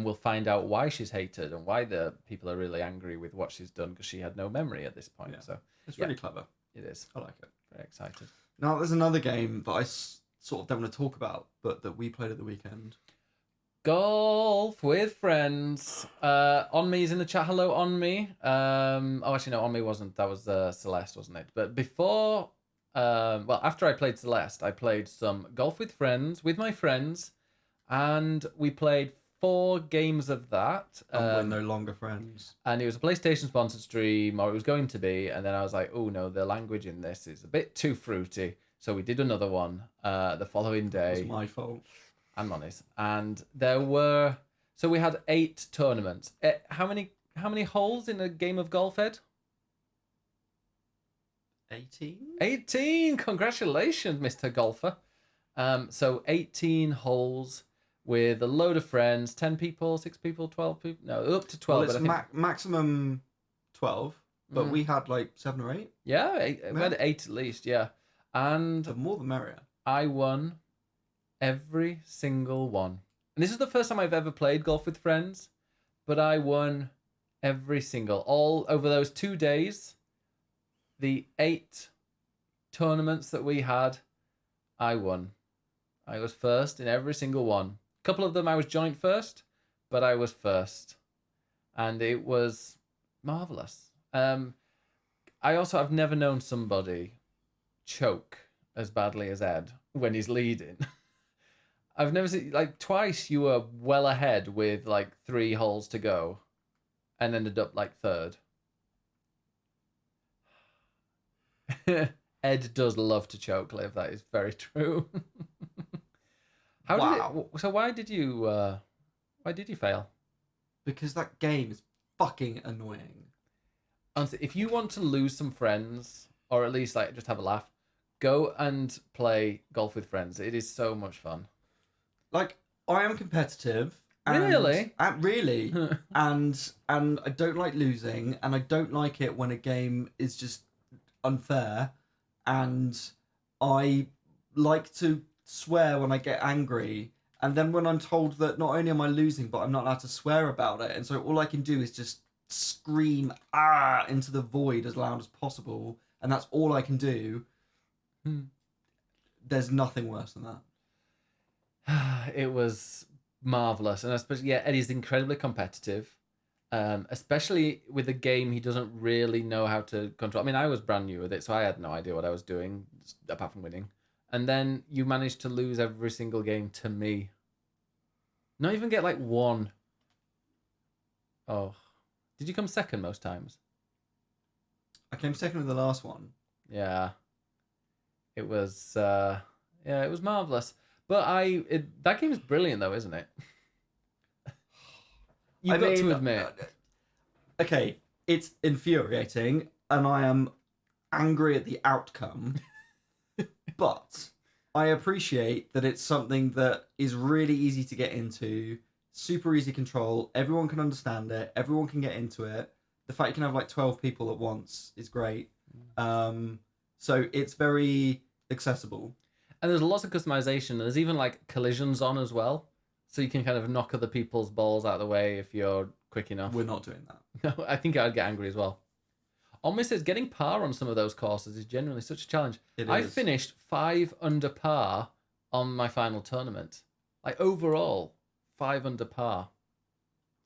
we'll find out why she's hated and why the people are really angry with what she's done, because she had no memory at this point. Yeah. So it's really clever. It is. I like it. Very excited. Now, there's another game that I sort of don't want to talk about, but that we played at the weekend. Golf with friends. On me's in the chat. Hello, on me. Actually, no, on me wasn't. That was Celeste, wasn't it? But before well, after I played Celeste, I played some golf with my friends, and we played 4 games of that. And we're no longer friends. And it was a PlayStation sponsored stream, or it was going to be. And then I was like, oh no, the language in this is a bit too fruity. So we did another one the following day. It was my fault. I'm honest. And so we had 8 tournaments. How many holes in a game of golf, Ed? 18? 18! Congratulations, Mr. Golfer. So 18 holes with a load of friends, 10 people, 6 people, 12 people. No, up to 12. Well, it's maximum 12, but we had like 7 or 8. Yeah, we had 8 at least, yeah. And the more the merrier. I won every single one. And this is the first time I've ever played golf with friends, but I won every single, all over those 2 days. The 8 tournaments that we had, I won. I was first in every single one. A couple of them I was joint first, but I was first. And it was marvellous. I've never known somebody choke as badly as Ed when he's leading. I've never seen, like, twice you were well ahead with like 3 holes to go and ended up like 3rd. Ed does love to choke, Liv. That is very true. So why did you fail? Because that game is fucking annoying. Honestly, if you want to lose some friends, or at least like just have a laugh, go and play golf with friends. It is so much fun. Like, I am competitive. Really? Really. and I don't like losing, and I don't like it when a game is just unfair, and I like to swear when I get angry, and then when I'm told that not only am I losing, but I'm not allowed to swear about it, and so all I can do is just scream into the void as loud as possible, and that's all I can do. There's nothing worse than that. It was marvelous, and especially Eddie's incredibly competitive. Especially with a game he doesn't really know how to control. I mean, I was brand new with it, so I had no idea what I was doing, apart from winning. And then you managed to lose every single game to me. Not even get like 1. Oh. Did you come second most times? I came second with the last one. Yeah. It was, it was marvellous. But that game is brilliant though, isn't it? You've got to admit. Okay, it's infuriating, and I am angry at the outcome, but I appreciate that it's something that is really easy to get into, super easy control, everyone can understand it, everyone can get into it. The fact you can have like 12 people at once is great. So it's very accessible. And there's lots of customization. There's even like collisions on as well. So you can kind of knock other people's balls out of the way if you're quick enough. We're not doing that. No, I think I'd get angry as well. Almost says getting par on some of those courses is generally such a challenge. I finished 5 under par on my final tournament. Like overall, 5 under par.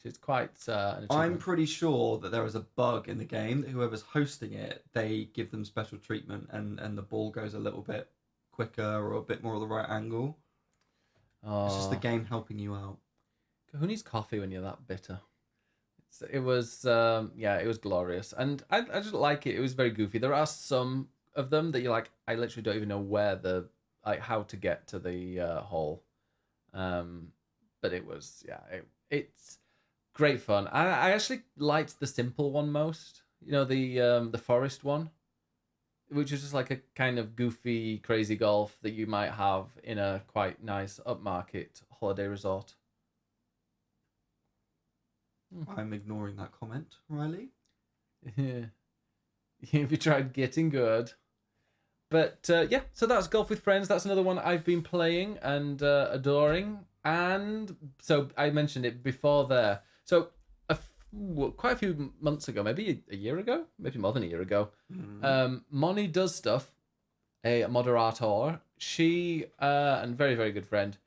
Which is quite an achievement. I'm pretty sure that there is a bug in the game that whoever's hosting it, they give them special treatment and the ball goes a little bit quicker or a bit more of the right angle. Oh. It's just the game helping you out. Who needs coffee when you're that bitter? It was glorious, and I just like it. It was very goofy. There are some of them that you're like, I literally don't even know where how to get to the hole. But it was it's great fun. I actually liked the simple one most. You know, the forest one, which is just like a kind of goofy, crazy golf that you might have in a quite nice upmarket holiday resort. I'm ignoring that comment, Riley. Yeah. If you tried getting good. But so that's Golf with Friends. That's another one I've been playing and adoring. And so I mentioned it before there. So quite a few months ago, maybe a year ago, maybe more than a year ago, Moni Does Stuff, a moderator, she, and very, very good friend,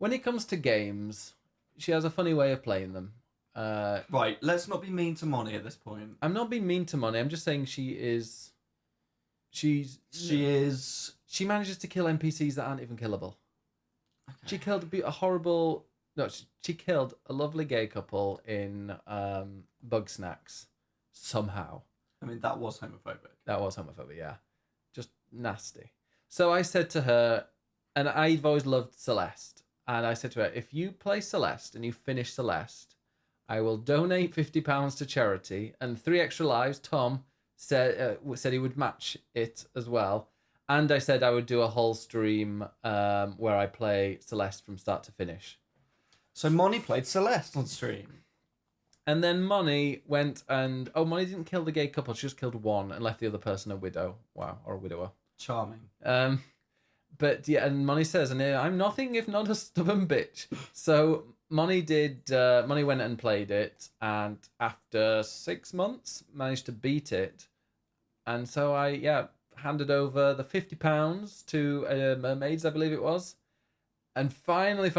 when it comes to games, she has a funny way of playing them. Right, let's not be mean to Moni at this point. I'm not being mean to Moni. I'm just saying she is. She manages to kill NPCs that aren't even killable. Okay. She killed a horrible. No, she killed a lovely gay couple in Bug Snacks somehow. I mean, that was homophobic. That was homophobic, yeah. Just nasty. So I said to her, and I've always loved Celeste, and I said to her, if you play Celeste and you finish Celeste, I will donate £50 to charity, and 3 extra lives. Tom said he would match it as well, and I said I would do a whole stream where I play Celeste from start to finish. So Moni played Celeste on stream. And then Moni went and... Oh, Moni didn't kill the gay couple. She just killed one and left the other person a widow. Wow, or a widower. Charming. But yeah, and Moni says, and I'm nothing if not a stubborn bitch. So Moni went and played it, and after 6 months, managed to beat it. And so I handed over the £50 to Mermaids, I believe it was. And finally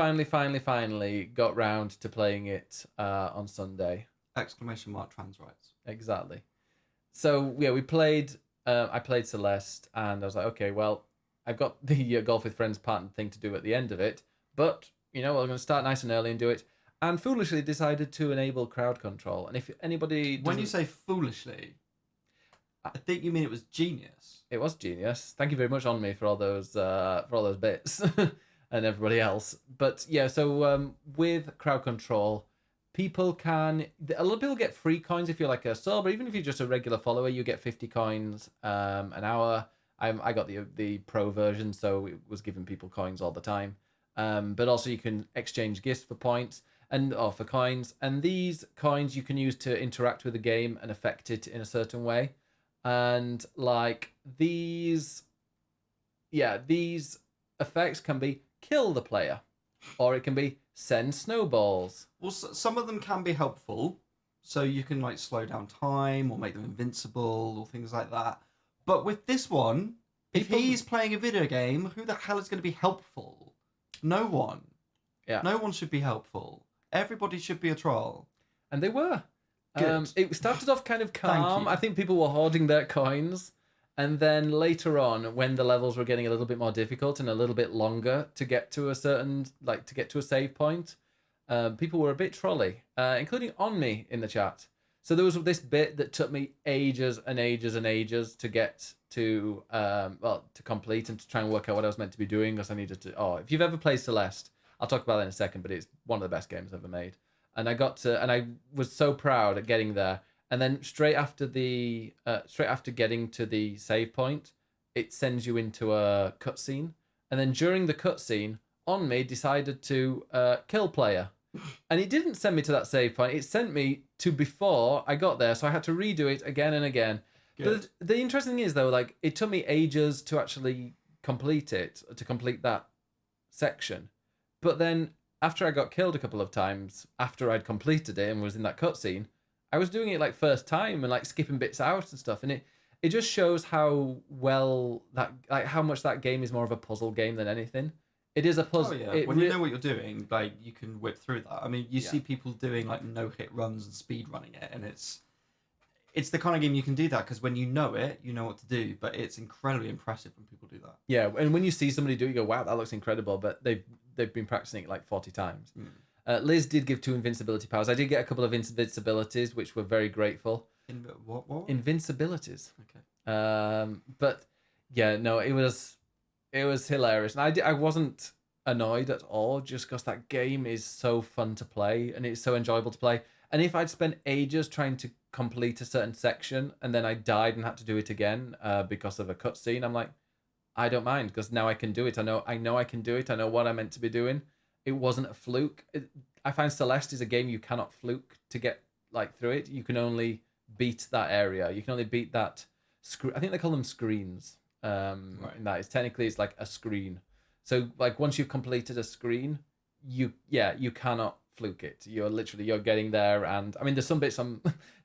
got round to playing it on Sunday. !Trans rights. Exactly. So yeah, we played. I played Celeste, and I was like, okay, well, I've got the Golf with Friends partner thing to do at the end of it, but we're going to start nice and early and do it. And foolishly decided to enable crowd control. And if anybody, when you say foolishly, I think you mean it was genius. It was genius. Thank you very much on me for all those bits. And everybody else. But yeah, so with crowd control, a lot of people get free coins if you're like a sub, or even if you're just a regular follower, you get 50 coins an hour. I got the pro version, so it was giving people coins all the time. But also you can exchange gifts for points or for coins, and these coins you can use to interact with the game and affect it in a certain way. And like these effects can be kill the player, or it can be send snowballs. Well, some of them can be helpful, so you can like slow down time or make them invincible or things like that. But with this one, if he's playing a video game, who the hell is going to be helpful? No one. Yeah. No one should be helpful. Everybody should be a troll. And they were. It started off kind of calm. I think people were hoarding their coins. And then later on, when the levels were getting a little bit more difficult and a little bit longer to get to a save point, people were a bit trolly, including on me in the chat. So there was this bit that took me ages and ages and ages to get to complete and to try and work out what I was meant to be doing, because I needed to. Oh, if you've ever played Celeste, I'll talk about that in a second, but it's one of the best games ever made. And I was so proud at getting there. And then straight after getting to the save point, it sends you into a cutscene. And then during the cutscene, on me decided to kill player. And it didn't send me to that save point. It sent me to before I got there. So I had to redo it again and again. Good. But the interesting thing is, though, like it took me ages to actually complete that section. But then after I got killed a couple of times, after I'd completed it and was in that cutscene, I was doing it like first time and like skipping bits out and stuff, and it just shows how well how much that game is more of a puzzle game than anything. It is a puzzle. Oh yeah, when you know what you're doing, like you can whip through that. I mean, you see people doing like no-hit runs and speed running it, and it's the kind of game you can do that because when you know it, you know what to do. But it's incredibly impressive when people do that. Yeah, and when you see somebody do it, you go, "Wow, that looks incredible!" But they've been practicing it like 40 times. Mm. Liz did give 2 invincibility powers. I did get a couple of invincibilities, which were very grateful. What? Invincibilities. Okay. But yeah, no, it was hilarious, and I wasn't annoyed at all, just because that game is so fun to play and it's so enjoyable to play. And if I'd spent ages trying to complete a certain section and then I died and had to do it again because of a cutscene, I'm like, I don't mind, because now I can do it. I know I can do it. I know what I'm meant to be doing. It wasn't a fluke. I find Celeste is a game you cannot fluke to get like through it. You can only beat that area. You can only beat that screen. I think they call them screens. Right. And that is technically it's like a screen. So like once you've completed a screen, you cannot fluke it. You're getting there, and I mean there's some bits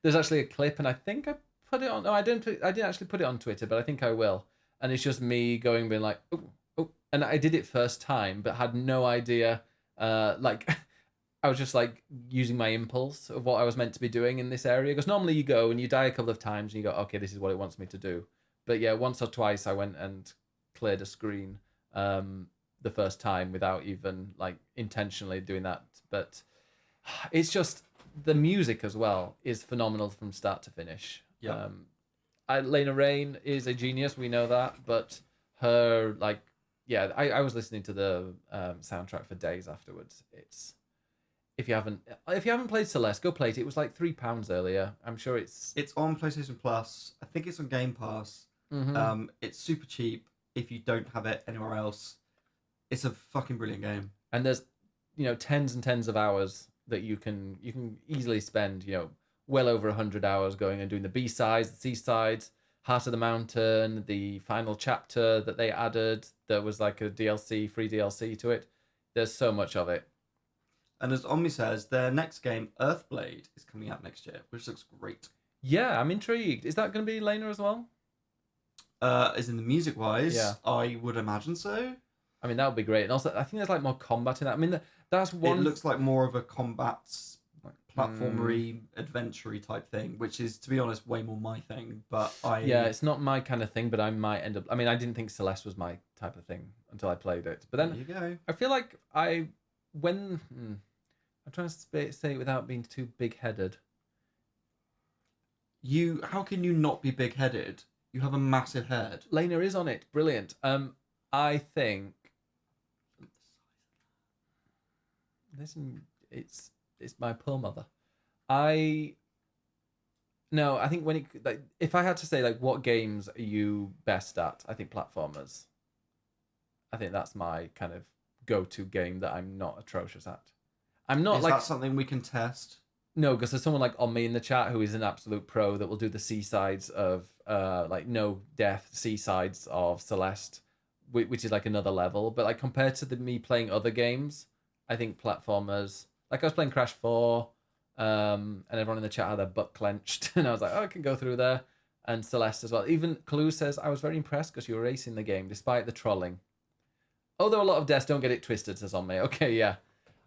there's actually a clip, and I think I put it on. No, I didn't actually put it on Twitter, but I think I will. And it's just me being like, oh, and I did it first time, but had no idea. Like, I was just like using my impulse of what I was meant to be doing in this area. Because normally you go and you die a couple of times and you go, okay, this is what it wants me to do. But yeah, once or twice I went and cleared a screen the first time without even like intentionally doing that. But it's just the music as well is phenomenal from start to finish. Yeah. Lena Raine is a genius, we know that, but her like yeah, I was listening to the soundtrack for days afterwards. It's if you haven't played Celeste, go play it. It was like £3 earlier. I'm sure it's on PlayStation Plus. I think it's on Game Pass. It's super cheap if you don't have it anywhere else. It's a fucking brilliant game. And there's tens and tens of hours that you can easily spend, well over 100 hours going and doing the B-sides, the C-sides, Heart of the Mountain, the final chapter that they added that was like a free DLC to it. There's so much of it. And as Omni says, their next game, Earthblade, is coming out next year, which looks great. Yeah, I'm intrigued. Is that going to be Lena as well? As in the music-wise, yeah. I would imagine so. I mean, that would be great. And also, I think there's like more combat in that. I mean, that's one... It looks like more of a combat, like, platformery, adventure-y type thing, which is, to be honest, way more my thing. But Yeah, it's not my kind of thing, but I might end up... I mean, I didn't think Celeste was my type of thing until I played it. But then there you go. I feel like I'm trying to say it without being too big-headed. How can you not be big-headed? You have a massive head. Lena is on it. Brilliant. I think... Listen, it's my poor mother. I think when if I had to say like what games are you best at, I think platformers. I think that's my kind of go-to game that I'm not atrocious at. I'm not Is like that something we can test? No, because there's someone like on me in the chat who is an absolute pro that will do the C-sides of like no death C-sides of Celeste, which is like another level. But like compared to me playing other games, I think platformers, like I was playing Crash 4, and everyone in the chat had their butt clenched, and I was like, oh, I can go through there. And Celeste as well. Even Clue says, I was very impressed because you were racing the game despite the trolling. Although a lot of deaths, don't get it twisted, says on me. Okay, yeah.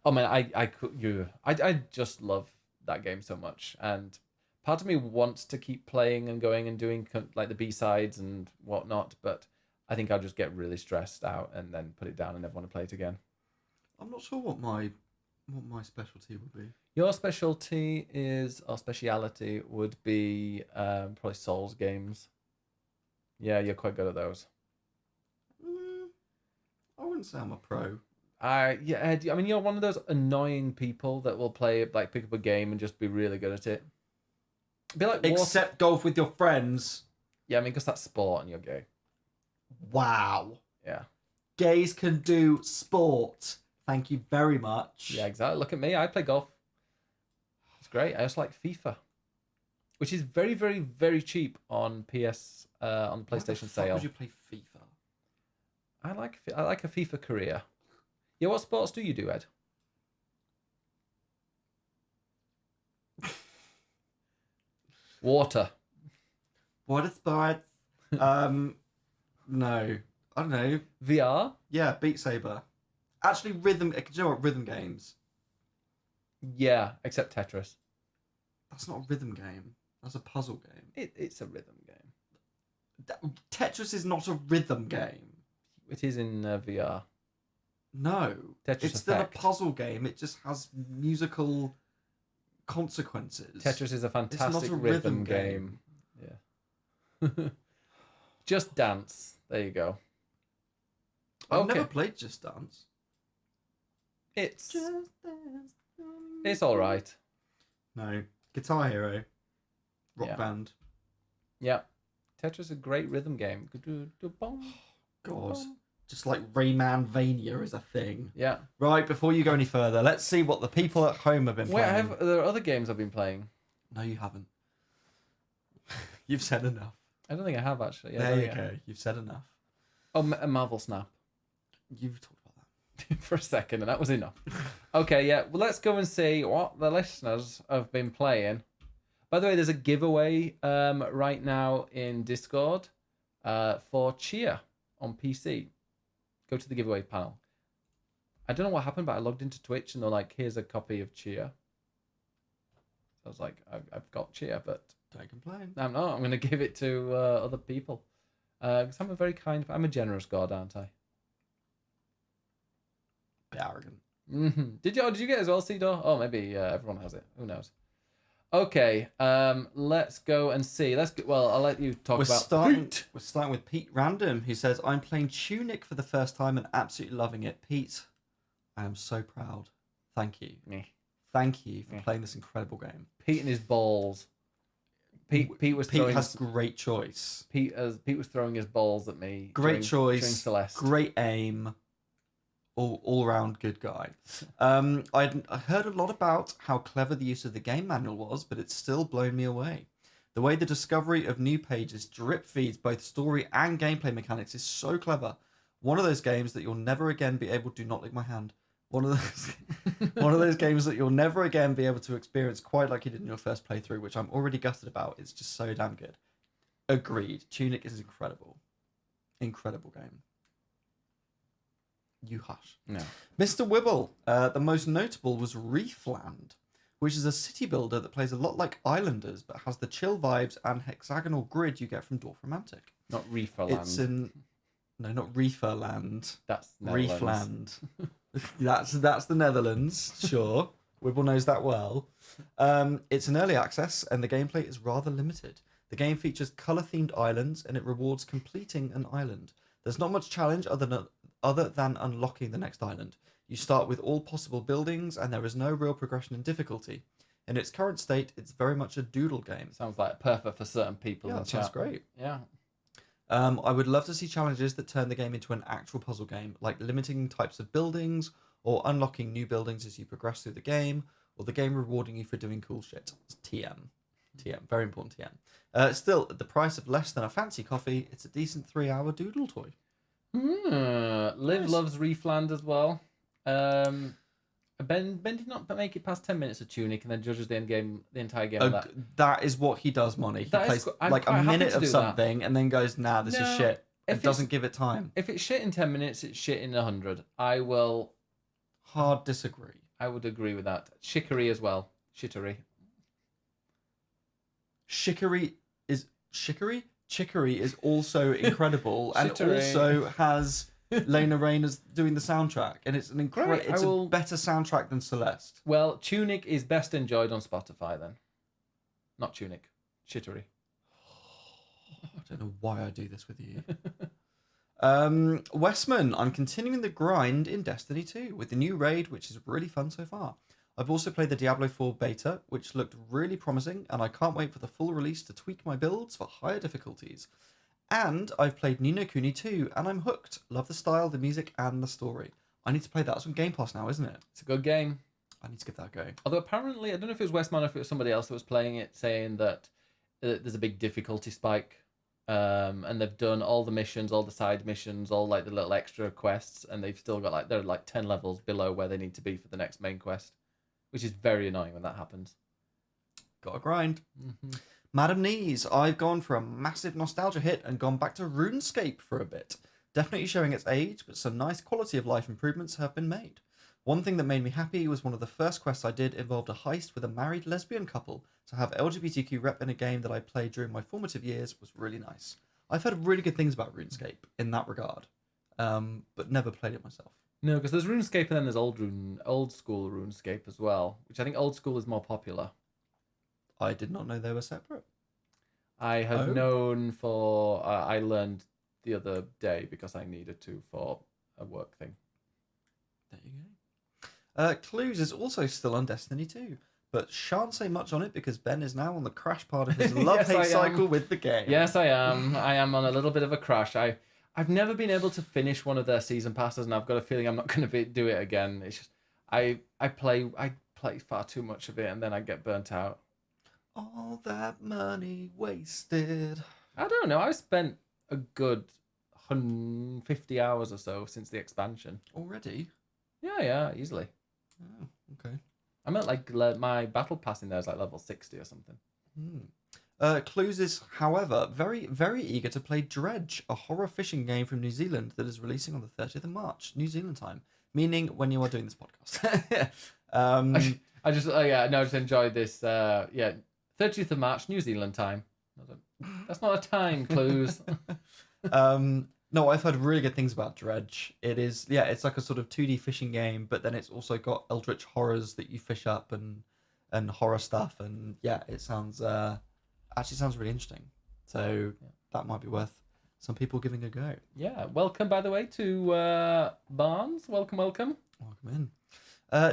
Oh man, I just love that game so much, and part of me wants to keep playing and going and doing like the B-sides and whatnot, but I think I'll just get really stressed out and then put it down and never want to play it again. I'm not sure what my specialty would be. Your specialty or speciality would be probably Souls games. Yeah, you're quite good at those. I wouldn't say I'm a pro. I mean, you're one of those annoying people that will play like pick up a game and just be really good at it. Be like except golf with your friends. Yeah, I mean, because that's sport and you're gay. Wow. Yeah. Gays can do sport. Thank you very much. Yeah, exactly. Look at me. I play golf. It's great. I also like FIFA, which is very, very, very cheap on PS on the PlayStation sale. Why would you play FIFA? I like a FIFA career. Yeah, what sports do you do, Ed? Water. Water sports. No. I don't know. VR? Yeah, Beat Saber. Actually, rhythm. Do you know what? Rhythm games. Yeah, except Tetris. That's not a rhythm game. That's a puzzle game. It's a rhythm game. Tetris is not a rhythm game. It is in VR. No. Tetris it's still a puzzle game. It just has musical consequences. Tetris is a fantastic rhythm game. Yeah. Just Dance. There you go. I've never played Just Dance. It's all right. No. Guitar Hero. Rock Band. Yeah. Tetris is a great rhythm game. God. Just like Raymanvania is a thing. Yeah. Right, before you go any further, let's see what the people at home have been playing. There are other games I've been playing. No, you haven't. You've said enough. I don't think I have, actually. Yeah, there you go. You've said enough. Oh, Marvel Snap. You've talked about that. For a second, and that was enough. Okay, yeah. Well, let's go and see what the listeners have been playing. By the way, there's a giveaway right now in Discord for Cheer on PC. Go to the giveaway panel. I don't know what happened, but I logged into Twitch and they're like, "Here's a copy of Cheer." So I was like, "I've got Cheer, but don't complain." I'm not. I'm going to give it to other people because I'm a generous god, aren't I? Bit arrogant. Mm-hmm. Did you get it as well, Cedar? Oh, maybe everyone has it. Who knows? Okay, let's go and see. Well, I'll let you talk about Pete. We're starting with Pete Random, who says, "I'm playing Tunic for the first time and absolutely loving it." Pete, I am so proud. Thank you. Yeah. Thank you for playing this incredible game. Pete and his balls. Pete has great choice. Pete was throwing his balls at me. Great choice. During Celeste. Great aim. All round good guy. I heard a lot about how clever the use of the game manual was, but it's still blown me away. The way the discovery of new pages drip feeds both story and gameplay mechanics is so clever. One of those games that you'll never again be able to not lick my hand. One of those games that you'll never again be able to experience quite like you did in your first playthrough, which I'm already gutted about. It's just so damn good. Agreed. Tunic is incredible. Incredible game. You hush. No. Mr. Wibble. The most notable was Reefland, which is a city builder that plays a lot like Islanders, but has the chill vibes and hexagonal grid you get from Dwarf Romantic. Not Reeferland. No, not Reeferland. That's Reefland. That's the Netherlands, sure. Wibble knows that well. It's an early access, and the gameplay is rather limited. The game features colour-themed islands, and it rewards completing an island. There's not much challenge other than unlocking the next island. You start with all possible buildings, and there is no real progression in difficulty. In its current state, it's very much a doodle game. Sounds like perfect for certain people. Yeah, that sounds great. Yeah. I would love to see challenges that turn the game into an actual puzzle game, like limiting types of buildings, or unlocking new buildings as you progress through the game, or the game rewarding you for doing cool shit. It's TM. Very important TM. Still, at the price of less than a fancy coffee, it's a decent 3-hour doodle toy. Liv loves Reefland as well. Ben did not make it past 10 minutes of Tunic and then judges the entire game on that. That is what he does, Monty. He plays like a minute of something and then goes, "Nah, this is shit." It doesn't give it time. If it's shit in 10 minutes, it's shit in 100. I will hard disagree. I would agree with that. Chicory as well. Shittery. Chicory is also incredible and also has Lena Rainer's doing the soundtrack, and it's an incredible. It's a better soundtrack than Celeste. Well, Tunic is best enjoyed on Spotify then. Not Tunic. Shittery. I don't know why I do this with you. Westman, I'm continuing the grind in Destiny 2 with the new raid, which is really fun so far. I've also played the Diablo 4 beta, which looked really promising, and I can't wait for the full release to tweak my builds for higher difficulties. And I've played Ni no Kuni 2, and I'm hooked. Love the style, the music, and the story. I need to play that. It's on Game Pass now, isn't it? It's a good game. I need to give that a go. Although apparently, I don't know if it was Westman or if it was somebody else that was playing it, saying that there's a big difficulty spike. And they've done all the missions, all the side missions, all like the little extra quests, and they've still got they're 10 levels below where they need to be for the next main quest, which is very annoying when that happens. Gotta grind. Mm-hmm. Madam Knees, I've gone for a massive nostalgia hit and gone back to RuneScape for a bit. Definitely showing its age, but some nice quality of life improvements have been made. One thing that made me happy was one of the first quests I did involved a heist with a married lesbian couple. To have LGBTQ rep in a game that I played during my formative years was really nice. I've heard really good things about RuneScape in that regard, but never played it myself. No, because there's RuneScape and then there's old school RuneScape as well, which I think old school is more popular. I did not know they were separate. I have known for... I learned the other day because I needed to for a work thing. There you go. Clues is also still on Destiny 2, but shan't say much on it because Ben is now on the crash part of his love-hate cycle with the game. Yes, I am. I am on a little bit of a crash. I've never been able to finish one of their season passes, and I've got a feeling I'm not going to do it again. It's just I play far too much of it, and then I get burnt out. All that money wasted. I don't know. I spent a good 150 hours or so since the expansion. Already? Yeah, easily. Oh, okay. I'm at my battle pass in there is level 60 or something. Clues is, however, very, very eager to play Dredge, a horror fishing game from New Zealand that is releasing on the 30th of March, New Zealand time. meaning when you are doing this podcast. I just enjoyed this. 30th of March, New Zealand time. That's not a time, Clues. No, I've heard really good things about Dredge. It's like a sort of 2D fishing game, but then it's also got eldritch horrors that you fish up and horror stuff, and it sounds really interesting. So that might be worth some people giving a go. Yeah, welcome by the way to Barnes. Welcome. Welcome in.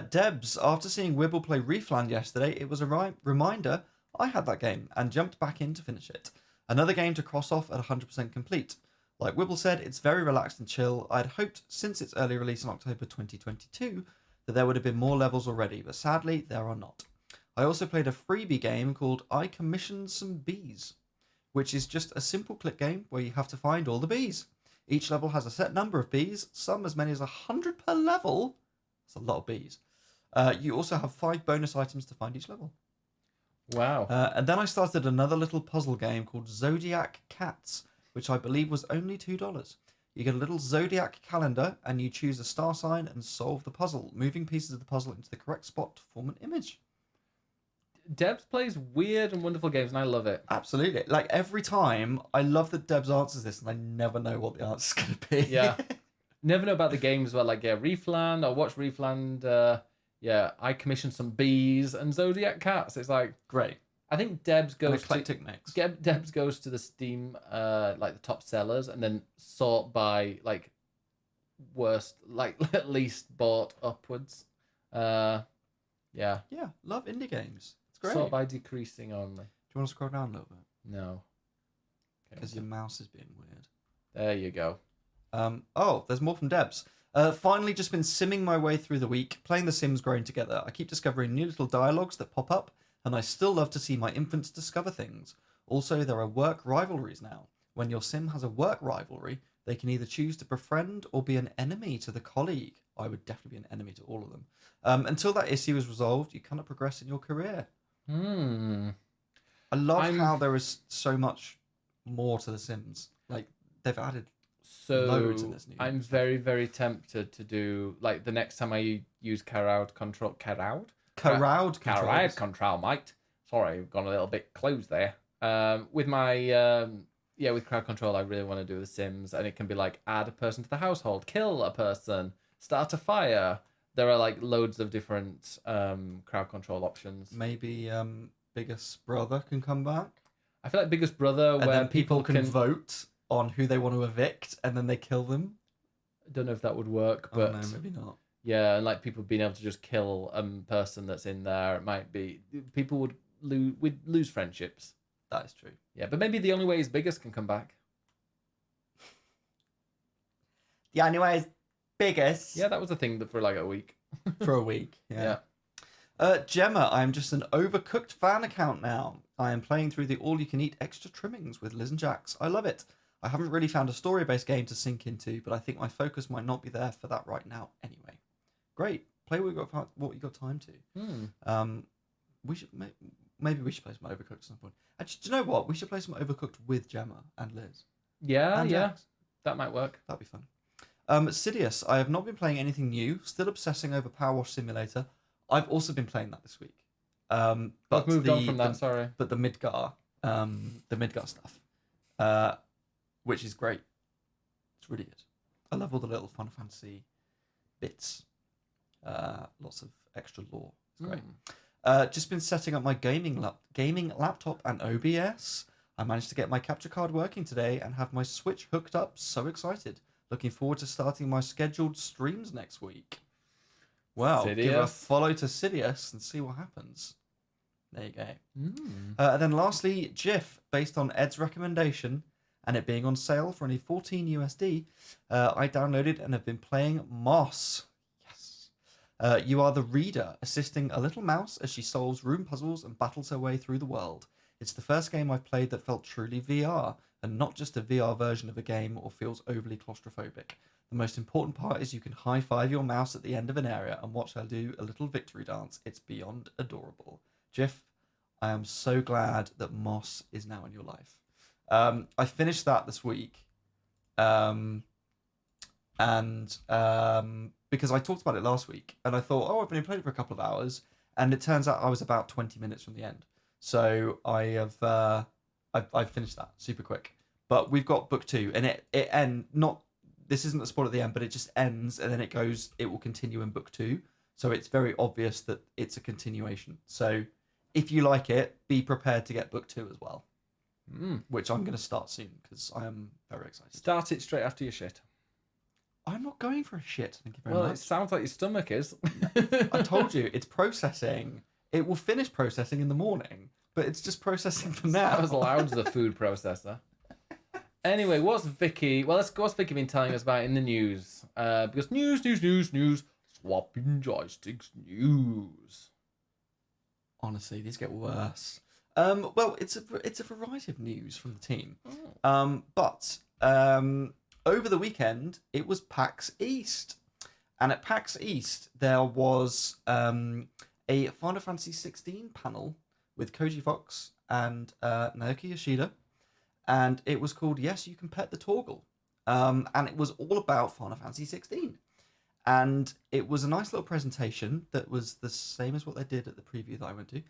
Debs, after seeing Wibble play Reefland yesterday, it was a reminder I had that game and jumped back in to finish it. Another game to cross off at 100% complete. Like Wibble said, it's very relaxed and chill. I'd hoped, since its early release in October 2022, that there would have been more levels already, but sadly, there are not. I also played a freebie game called I Commissioned Some Bees, which is just a simple click game where you have to find all the bees. Each level has a set number of bees, some as many as 100 per level. That's a lot of bees. You also have 5 bonus items to find each level. Wow. And then I started another little puzzle game called Zodiac Cats, which I believe was only $2. You get a little zodiac calendar and you choose a star sign and solve the puzzle, moving pieces of the puzzle into the correct spot to form an image. Debs plays weird and wonderful games, and I love it. Absolutely. Like, every time, I love that Debs answers this, and I never know what the answer's going to be. Yeah. Never know about the games where, like, Reefland, or watch Reefland, I commissioned some bees and Zodiac Cats. It's like... Great. I think Debs goes eclectic mix. Debs goes to the Steam, like, the top sellers, and then sort by, like, worst, like, least bought upwards. Yeah. Yeah, love indie games. It's great. Sort by decreasing only. Do you want to scroll down a little bit? No. Because your mouse is being weird. There you go. There's more from Debs. Finally just been simming my way through the week, playing The Sims Growing Together. I keep discovering new little dialogues that pop up, and I still love to see my infants discover things. Also, there are work rivalries now. When your sim has a work rivalry, they can either choose to befriend or be an enemy to the colleague. I would definitely be an enemy to all of them. Until that issue is resolved, you cannot progress in your career. I love how there is so much more to The Sims. Like, they've added loads in this new I'm very, very tempted to do, like, the next time I use Crowd Control, mate. Sorry, I've gone a little bit close there. With my, with Crowd Control, I really want to do The Sims, and it can be like, add a person to the household, kill a person, start a fire. There are, like, loads of different crowd control options. Maybe Biggest Brother can come back. I feel like Biggest Brother, and where then people can vote on who they want to evict, and then they kill them. I don't know if that would work, but no, maybe not. Yeah, and like people being able to just kill a person that's in there, it might be people would lose friendships. That is true. Yeah, but maybe the only way is Biggest can come back. The only way is Biggest. Yeah, that was a thing for like a week. For a week, yeah. Gemma, I am just an Overcooked fan account now. I am playing through the all-you-can-eat extra trimmings with Liz and Jax. I love it. I haven't really found a story-based game to sink into, but I think my focus might not be there for that right now anyway. Great. Play what you got time to. Maybe we should play some Overcooked at some point. Actually, do you know what? We should play some Overcooked with Gemma and Liz. Yeah, and Jax. That might work. That'd be fun. Sidious, I have not been playing anything new. Still obsessing over Power Wash Simulator. I've also been playing that this week. But I've moved on from that, sorry. But the Midgar stuff, which is great. It's really good. I love all the little Final Fantasy bits. Lots of extra lore. It's great. Just been setting up my gaming laptop and OBS. I managed to get my capture card working today and have my Switch hooked up. So excited. Looking forward to starting my scheduled streams next week. Well, Sidious. Give a follow to Sidious and see what happens. There you go. And then lastly, GIF, based on Ed's recommendation and it being on sale for only $14 USD, I downloaded and have been playing Moss. Yes. You are the reader, assisting a little mouse as she solves room puzzles and battles her way through the world. It's the first game I've played that felt truly VR, and not just a VR version of a game or feels overly claustrophobic. The most important part is you can high-five your mouse at the end of an area and watch her do a little victory dance. It's beyond adorable. Jiff, I am so glad that Moss is now in your life. I finished that this week. Because because I talked about it last week and I thought, oh, I've been playing it for a couple of hours, and it turns out I was about 20 minutes from the end. So I've finished that super quick. But we've got book 2, and it end not. This isn't a spoiler at the end, but it just ends, and then it will continue in book 2. So it's very obvious that it's a continuation. So if you like it, be prepared to get book 2 as well. Which I'm going to start soon because I am very excited. Start it straight after your shit. I'm not going for a shit. Thank you very Well, much. it sounds like your stomach is. I told you, it's processing. It will finish processing in the morning, but it's just processing for now. That was loud as the food processor. Anyway, what's Vicky been telling us about in the news? Because news. Swapping joysticks news. Honestly, these get worse. Well, it's a variety of news from the team. But over the weekend, it was PAX East. And at PAX East, there was a Final Fantasy 16 panel with Koji Fox and Naoki Yoshida. And it was called Yes, You Can Pet the Torgal. And it was all about Final Fantasy 16. And it was a nice little presentation that was the same as what they did at the preview that I went to,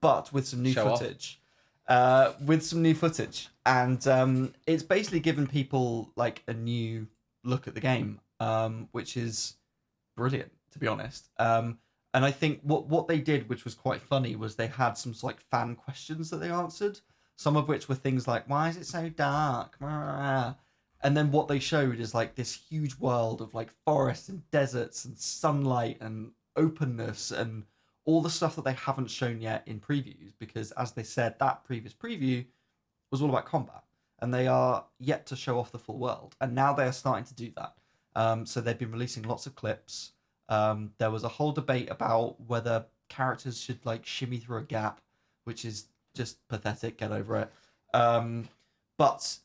but with some new footage. And it's basically given people like a new look at the game, which is brilliant, to be honest. And I think what they did, which was quite funny, was they had some like fan questions that they answered. Some of which were things like, "Why is it so dark?" And then what they showed is like this huge world of like forests and deserts and sunlight and openness and all the stuff that they haven't shown yet in previews, because as they said, that previous preview was all about combat, and they are yet to show off the full world, and now they are starting to do that. So they've been releasing lots of clips. There was a whole debate about whether characters should like shimmy through a gap, which is just pathetic. Get over it. But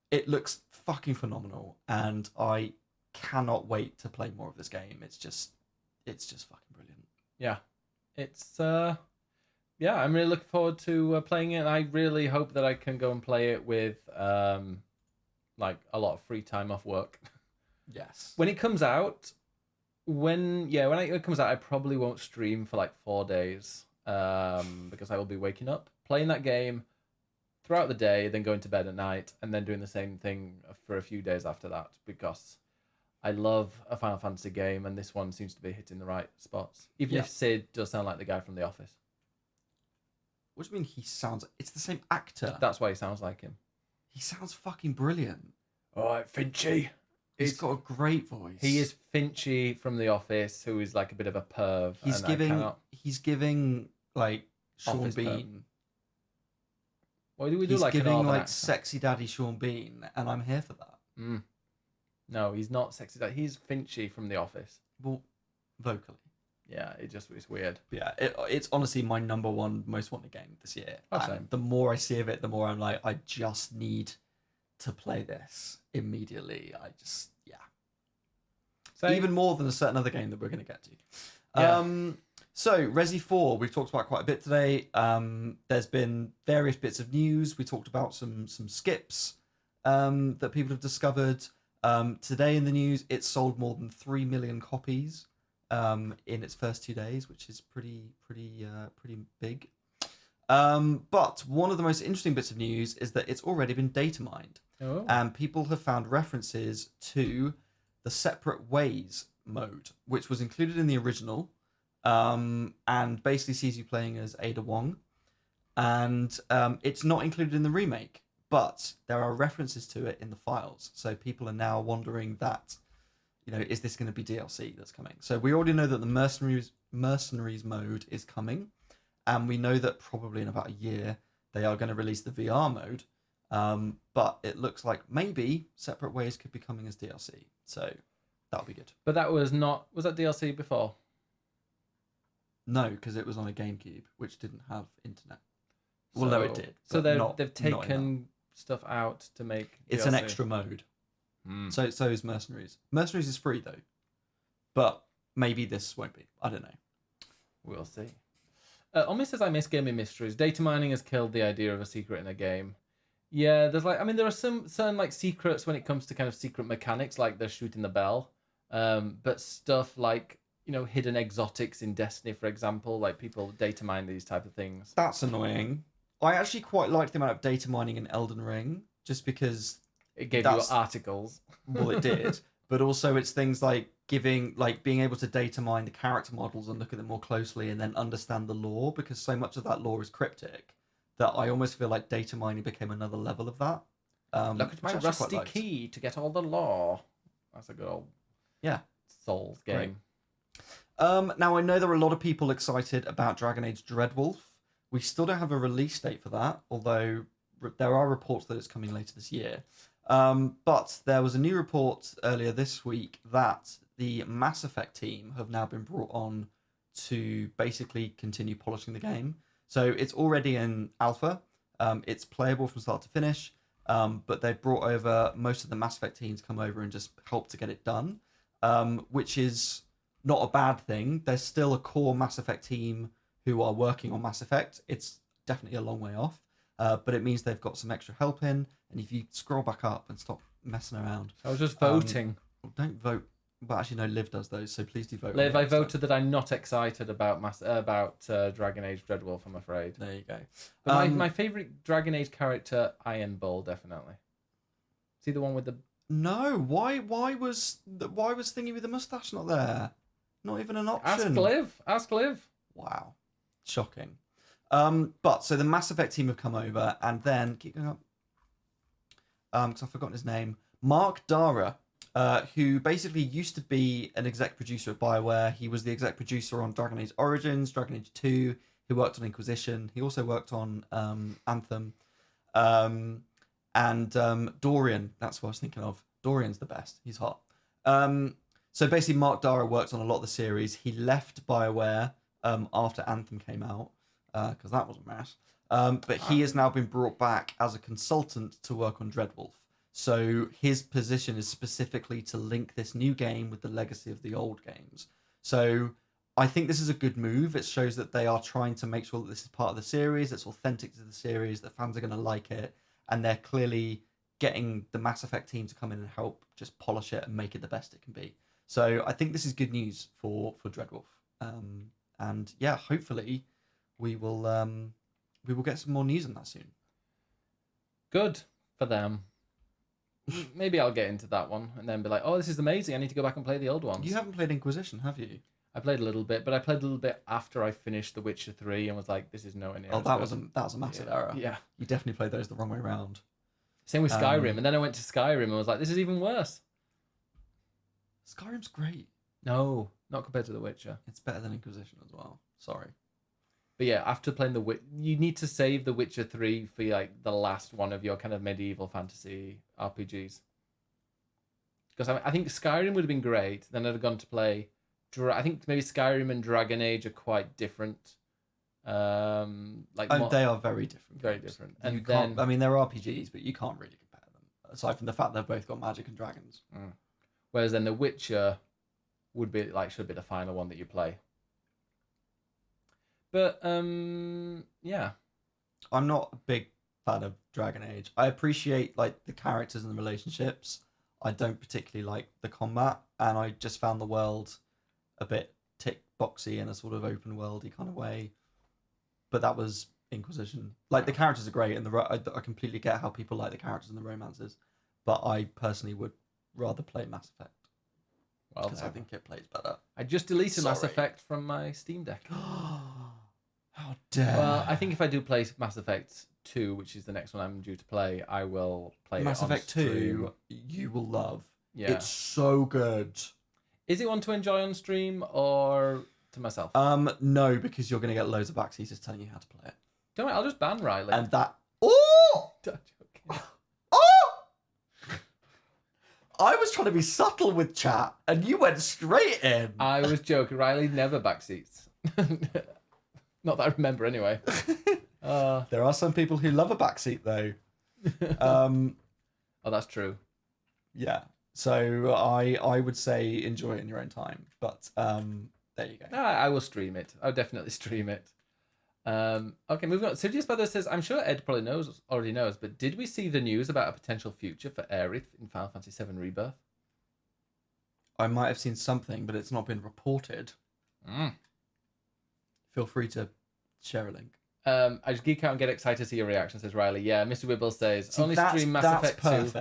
it looks fucking phenomenal, and I cannot wait to play more of this game. It's just fucking brilliant. Yeah, it's I'm really looking forward to playing it. And I really hope that I can go and play it with like a lot of free time off work. Yes. When it comes out, when it comes out, I probably won't stream for like 4 days because I will be waking up, playing that game throughout the day, then going to bed at night, and then doing the same thing for a few days after that, because I love a Final Fantasy game, and this one seems to be hitting the right spots. Even if Sid does sound like the guy from The Office. What do you mean he sounds... It's the same actor. That's why he sounds like him. He sounds fucking brilliant. All right, Finchy. He's got a great voice. He is Finchy from The Office, who is like a bit of a perv. He's giving like Sean Office Bean. perv. Why do we do He's like giving an like accent? sexy daddy Sean Bean, and I'm here for that. No, he's not sexy. He's Finchy from The Office. Well, vocally. Yeah, it's weird. Yeah, it's honestly my number one most wanted game this year. Same. The more I see of it, the more I'm like, I just need to play this immediately. Same. Even more than a certain other game that we're going to get to. Yeah. So Resi 4, we've talked about quite a bit today. There's been various bits of news. We talked about some skips that people have discovered. Today in the news, it sold more than 3 million copies in its first 2 days, which is pretty big. But one of the most interesting bits of news is that it's already been data mined. Oh. And people have found references to the Separate Ways mode, which was included in the original, and basically sees you playing as Ada Wong. And it's not included in the remake, but there are references to it in the files. So people are now wondering that, is this going to be DLC that's coming? So we already know that the Mercenaries mode is coming, and we know that probably in about a year they are going to release the VR mode. But it looks like maybe Separate Ways could be coming as DLC. So that'll be good. But that was that DLC before? No, because it was on a GameCube, which didn't have internet. Well, no, it did. So they've taken stuff out to make it's DLC. an extra mode. So is Mercenaries. Mercenaries is free though, but maybe this won't be. I don't know. We'll see. Omi says, I miss gaming mysteries. Data mining has killed the idea of a secret in a game. Yeah, there are some certain like secrets when it comes to kind of secret mechanics, like the shooting the bell. But stuff like, hidden exotics in Destiny, for example, like people data mine these type of things. That's annoying. I actually quite like the amount of data mining in Elden Ring, just because It gave you articles. Well, it did, but also it's things like being able to data mine the character models and look at them more closely, and then understand the lore, because so much of that lore is cryptic that I almost feel like data mining became another level of that. Look at my rusty key to get all the lore. That's a good old Souls game. Great. Now I know there are a lot of people excited about Dragon Age Dreadwolf. We still don't have a release date for that, although there are reports that it's coming later this year. But there was a new report earlier this week that the Mass Effect team have now been brought on to basically continue polishing the game. So it's already in alpha. It's playable from start to finish. But they've brought over most of the Mass Effect teams, come over and just help to get it done, which is not a bad thing. There's still a core Mass Effect team who are working on Mass Effect. It's definitely a long way off, but it means they've got some extra help in. And if you scroll back up and stop messing around, I was just voting. Don't vote. Well, actually, no. Liv does those, so please do vote. Liv, I voted that I'm not excited about Dragon Age Dreadwolf. I'm afraid. There you go. But my favorite Dragon Age character, Iron Bull, definitely. See the one with the. No, why was Thingy with the mustache not there? Not even an option. Ask Liv. Wow, shocking. But so the Mass Effect team have come over, and then keep going up. Because I've forgotten his name. Mark Dara, who basically used to be an exec producer at BioWare. He was the exec producer on Dragon Age Origins, Dragon Age 2. He worked on Inquisition. He also worked on Anthem. And Dorian, that's what I was thinking of. Dorian's the best. He's hot. So basically, Mark Dara worked on a lot of the series. He left BioWare after Anthem came out, because that was a mess. But he has now been brought back as a consultant to work on Dreadwolf. So his position is specifically to link this new game with the legacy of the old games. So I think this is a good move. It shows that they are trying to make sure that this is part of the series, it's authentic to the series, that fans are going to like it, and they're clearly getting the Mass Effect team to come in and help just polish it and make it the best it can be. So I think this is good news for Dreadwolf. And yeah, hopefully we will get some more news on that soon. Good for them. Maybe I'll get into that one and then be like, oh, this is amazing. I need to go back and play the old ones. You haven't played Inquisition, have you? I played a little bit, but I played a little bit after I finished The Witcher 3 and was like, this is nowhere near. Oh, that was a massive error. Yeah. You definitely played those the wrong way around. Same with Skyrim. And then I went to Skyrim and was like, this is even worse. Skyrim's great. No, not compared to The Witcher. It's better than Inquisition as well. Sorry. But yeah, after playing you need to save The Witcher 3 for like the last one of your kind of medieval fantasy RPGs. Because I think Skyrim would have been great. Then I'd have gone to play. I think maybe Skyrim and Dragon Age are quite different. They are very different. Very different. And then I mean, they're RPGs, but you can't really compare them aside from the fact they've both got magic and dragons. Whereas then The Witcher should be the final one that you play. But yeah, I'm not a big fan of Dragon Age. I appreciate like the characters and the relationships. I don't particularly like the combat, and I just found the world a bit tick boxy in a sort of open worldy kind of way. But that was Inquisition. Like the characters are great, and I completely get how people like the characters and the romances. But I personally would rather play Mass Effect. Because I think it plays better. I just deleted Mass Effect from my Steam Deck. How dare! Well, I think if I do play Mass Effect 2, which is the next one I'm due to play, I will play Mass Effect 2. You will love. Yeah, it's so good. Is it one to enjoy on stream or to myself? No, because you're going to get loads of backseaters telling you how to play it. Don't worry, I'll just ban Riley. And that. Oh! I was trying to be subtle with chat, and you went straight in. I was joking. Riley never backseats. Not that I remember, anyway. There are some people who love a backseat, though. Oh, that's true. Yeah. So I would say enjoy it in your own time. But there you go. I will stream it. I'll definitely stream it. Okay, moving on. Sidious Brother says, I'm sure Ed probably already knows, but did we see the news about a potential future for Aerith in Final Fantasy VII Rebirth? I might have seen something, but it's not been reported. Feel free to share a link. I just geek out and get excited to see your reaction, says Riley. Yeah, Mr. Wibble says, only stream Mass Effect 2.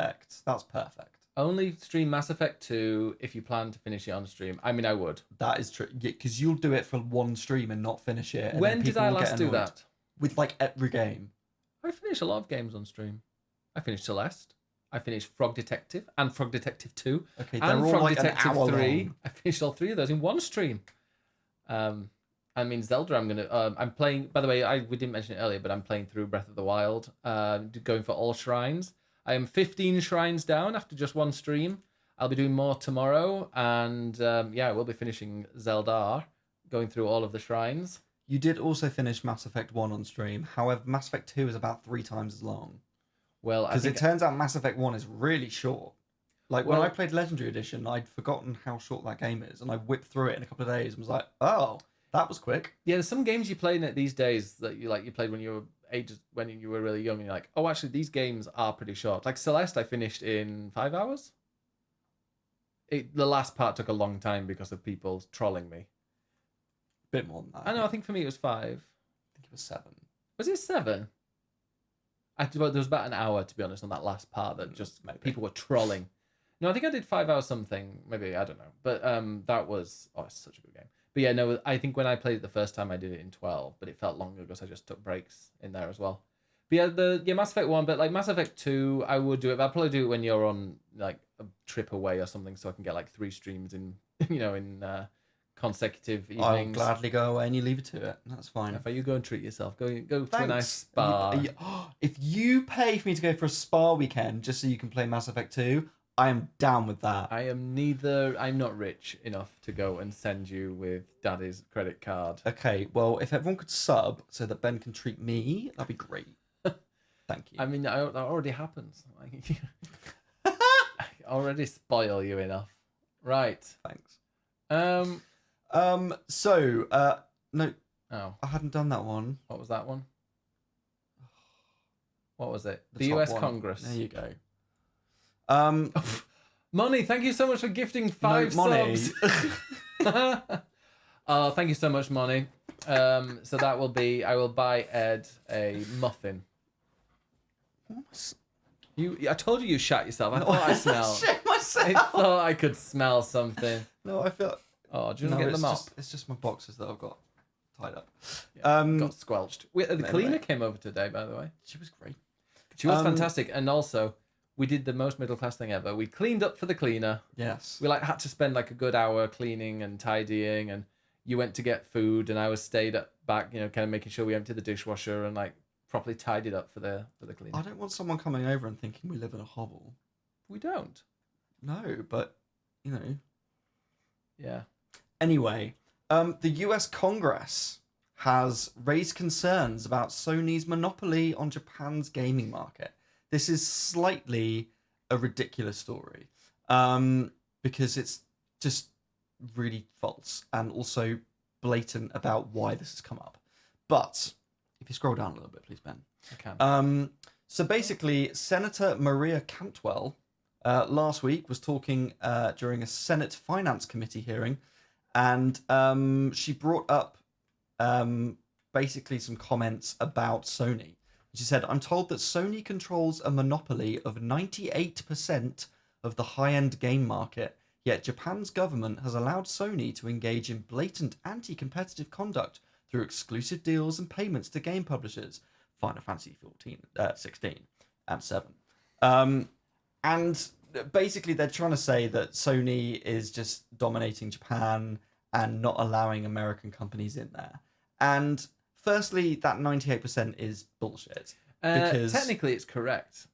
That's perfect. Only stream Mass Effect 2 if you plan to finish it on stream. I mean, I would. That is true. Because you'll do it for one stream and not finish it. And when did I last do that? With like every game. I finish a lot of games on stream. I finished Celeste. I finished Frog Detective and Frog Detective 2. Okay, and they're all Frog like Detective an hour 3. long. I finished all 3 of those in one stream. I mean, Zelda, I'm playing, by the way, we didn't mention it earlier, but I'm playing through Breath of the Wild, going for all shrines. I am 15 shrines down after just one stream. I'll be doing more tomorrow, and we'll be finishing Zelda, going through all of the shrines. You did also finish Mass Effect 1 on stream. However, Mass Effect 2 is about 3 times as long. Well, because it turns out Mass Effect 1 is really short. Like, when I played Legendary Edition, I'd forgotten how short that game is, and I whipped through it in a couple of days and was like, oh, that was quick. Yeah, there's some games you play in it these days that you played when you were really young, and you're like, oh, actually, these games are pretty short. Like Celeste, I finished in 5 hours. The last part took a long time because of people trolling me. Bit more than that. I know. I think for me it was 5. I think it was 7. Was it 7? There was about an hour, to be honest, on that last part that just people were trolling. No, I think I did 5 hours something. Maybe, I don't know. But that was it's such a good game. But yeah, no, I think when I played it the first time, I did it in 12, but it felt longer because I just took breaks in there as well. But yeah, Mass Effect 1, but like Mass Effect 2, I would do it. But I'll probably do it when you're on like a trip away or something, so I can get like 3 streams in, in consecutive evenings. I'll gladly go away and you leave it to it. That's fine. If you go and treat yourself, go to a nice spa. If you pay for me to go for a spa weekend just so you can play Mass Effect 2, I am down with that. I'm not rich enough to go and send you with Daddy's credit card. Okay, well, if everyone could sub so that Ben can treat me, that'd be great. Thank you. I mean, that already happens. I already spoil you enough. Right. Thanks. No. Oh. I hadn't done that one. What was that one? What was it? The US one. Congress. There you go. Money, thank you so much for gifting 5 subs. Oh, thank you so much, Money. So that will be, I will buy Ed a muffin. I told you shat yourself. I thought I smelled. Shit myself. I thought I could smell something. No, I feel. Oh, do you want to get them up? It's just my boxes that I've got tied up. Yeah, got squelched. The cleaner came over today, by the way. She was great. She was fantastic, and also we did the most middle class thing ever. We cleaned up for the cleaner. Yes. We had to spend like a good hour cleaning and tidying, and you went to get food, and I was stayed back, kind of making sure we emptied the dishwasher and like properly tidied up for the cleaner. I don't want someone coming over and thinking we live in a hovel. We don't. No, but Yeah. Anyway, the US Congress has raised concerns about Sony's monopoly on Japan's gaming market. This is slightly a ridiculous story because it's just really false and also blatant about why this has come up. But if you scroll down a little bit, please, Ben. I can. So basically, Senator Maria Cantwell last week was talking during a Senate Finance Committee hearing, and she brought up basically some comments about Sony. She said, "I'm told that Sony controls a monopoly of 98% of the high-end game market, yet Japan's government has allowed Sony to engage in blatant anti-competitive conduct through exclusive deals and payments to game publishers, Final Fantasy 16, and 7. And basically, they're trying to say that Sony is just dominating Japan and not allowing American companies in there. And firstly, that 98% is bullshit. Because technically, it's correct.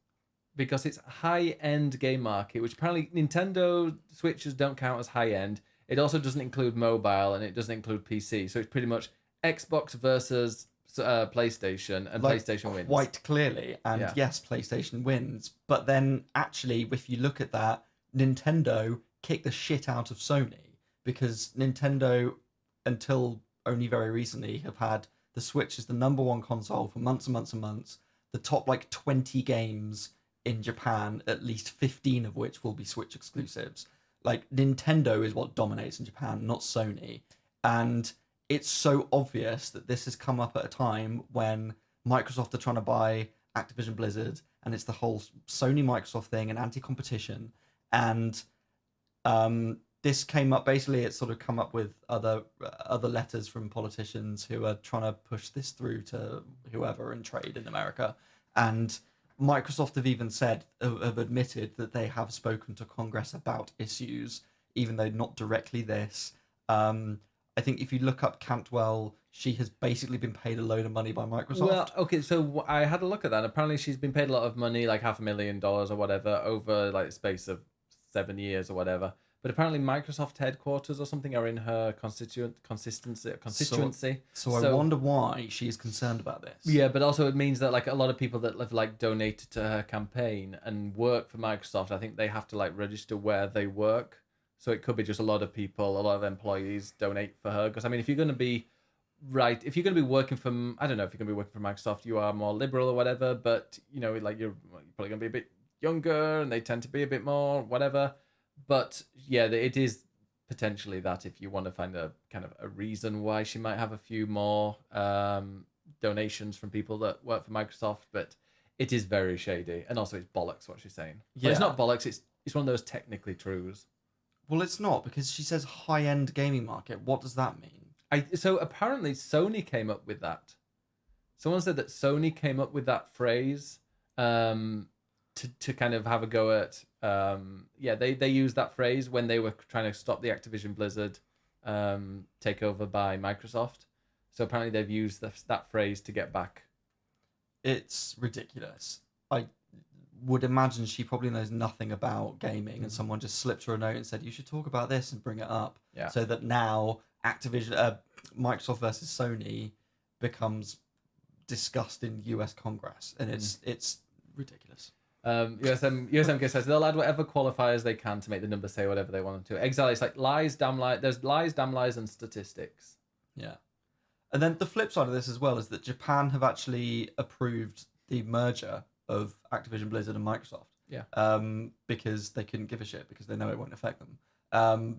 Because it's high-end game market, which apparently Nintendo Switches don't count as high-end. It also doesn't include mobile, and it doesn't include PC. So it's pretty much Xbox versus PlayStation, and PlayStation wins. Quite clearly. And yes, PlayStation wins. But then, actually, if you look at that, Nintendo kicked the shit out of Sony. Because Nintendo, until only very recently, have had the Switch as the number one console for months and months and months. The top 20 games in Japan, at least 15 of which will be Switch exclusives. like Nintendo is what dominates in Japan, not Sony. And it's so obvious that this has come up at a time when Microsoft are trying to buy Activision Blizzard, and it's the whole Sony Microsoft thing and anti-competition. And this came up, basically it's sort of come up with other letters from politicians who are trying to push this through to whoever in trade in America. And Microsoft have admitted that they have spoken to Congress about issues, even though not directly this. I think if you look up Cantwell, she has basically been paid a load of money by Microsoft. Well, okay, so I had a look at that. Apparently, she's been paid a lot of money, like $500,000 or whatever, over like the space of 7 years or whatever. But apparently, Microsoft headquarters or something are in her constituency. So I wonder why she is concerned about this. Yeah, but also it means that like a lot of people that have like donated to her campaign and work for Microsoft, I think they have to like register where they work. So it could be just a lot of people, a lot of employees donate for her. Because I mean, if you're going to be working from, I don't know if you're going to be working for Microsoft, you are more liberal or whatever. But you know, like you're probably going to be a bit younger, and they tend to be a bit more whatever. But yeah, it is potentially that if you want to find a kind of a reason why she might have a few more donations from people that work for Microsoft, but it is very shady, and also it's bollocks what she's saying. Yeah, it's not bollocks. It's one of those technically trues. Well, it's not, because she says high-end gaming market. What does that mean? So apparently Sony came up with that. Someone said that Sony came up with that phrase to kind of have a go at. They used that phrase when they were trying to stop the Activision Blizzard takeover by Microsoft. So apparently they've used that phrase to get back. It's ridiculous. I would imagine she probably knows nothing about gaming, and someone just slipped her a note and said, you should talk about this and bring it up. Yeah. So that now Microsoft versus Sony becomes discussed in US Congress, and it's ridiculous. USMK says they'll add whatever qualifiers they can to make the numbers say whatever they want them to. Exactly. It's like lies, damn lies. There's lies, damn lies, and statistics. Yeah. And then the flip side of this as well is that Japan have actually approved the merger of Activision Blizzard and Microsoft. Yeah. Because they couldn't give a shit, because they know it won't affect them.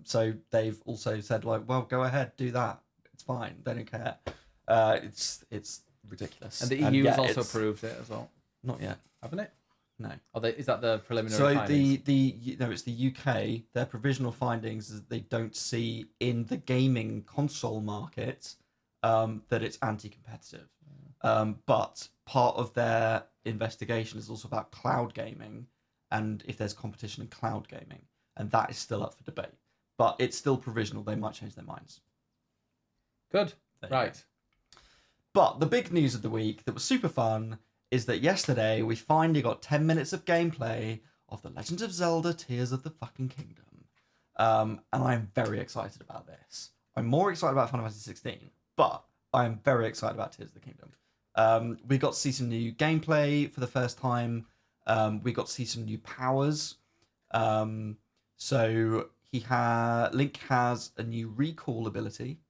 So they've also said, like, well, go ahead, do that. It's fine. They don't care. It's ridiculous. And the EU has also approved it as well. Not yet. Haven't it? No. Is that the preliminary findings? So it's the UK. Their provisional findings is that they don't see in the gaming console market that it's anti-competitive. But part of their investigation is also about cloud gaming, and if there's competition in cloud gaming, and that is still up for debate. But it's still provisional. They might change their minds. Good. Right. But the big news of the week that was super fun is that yesterday we finally got 10 minutes of gameplay of The Legend of Zelda Tears of the fucking Kingdom. And I'm very excited about this. I'm more excited about Final Fantasy 16, but I am very excited about Tears of the Kingdom. We got to see some new gameplay for the first time. We got to see some new powers. So Link has a new recall ability.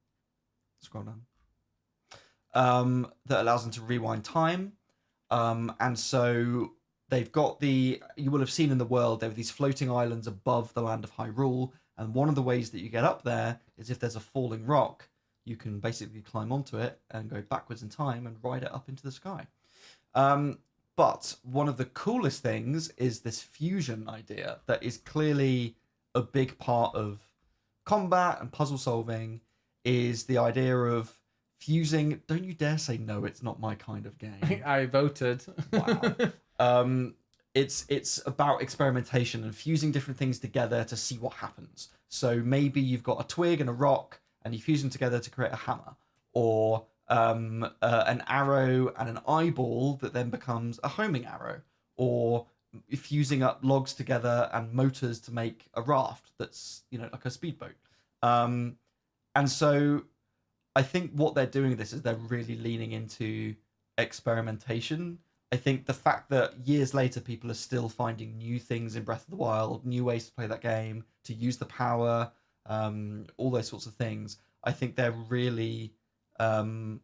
Scroll down. That allows him to rewind time. And so they've got you will have seen in the world, there are these floating islands above the land of Hyrule. And one of the ways that you get up there is if there's a falling rock, you can basically climb onto it and go backwards in time and ride it up into the sky. But one of the coolest things is this fusion idea that is clearly a big part of combat and puzzle solving, is the idea of fusing. Don't you dare say no, it's not my kind of game. I voted. Wow. It's about experimentation and fusing different things together to see what happens. So maybe you've got a twig and a rock, and you fuse them together to create a hammer, or an arrow and an eyeball that then becomes a homing arrow, or fusing up logs together and motors to make a raft that's, like a speedboat. And so I think what they're doing with this is they're really leaning into experimentation. I think the fact that years later people are still finding new things in Breath of the Wild, new ways to play that game, to use the power, all those sorts of things. I think they're really playing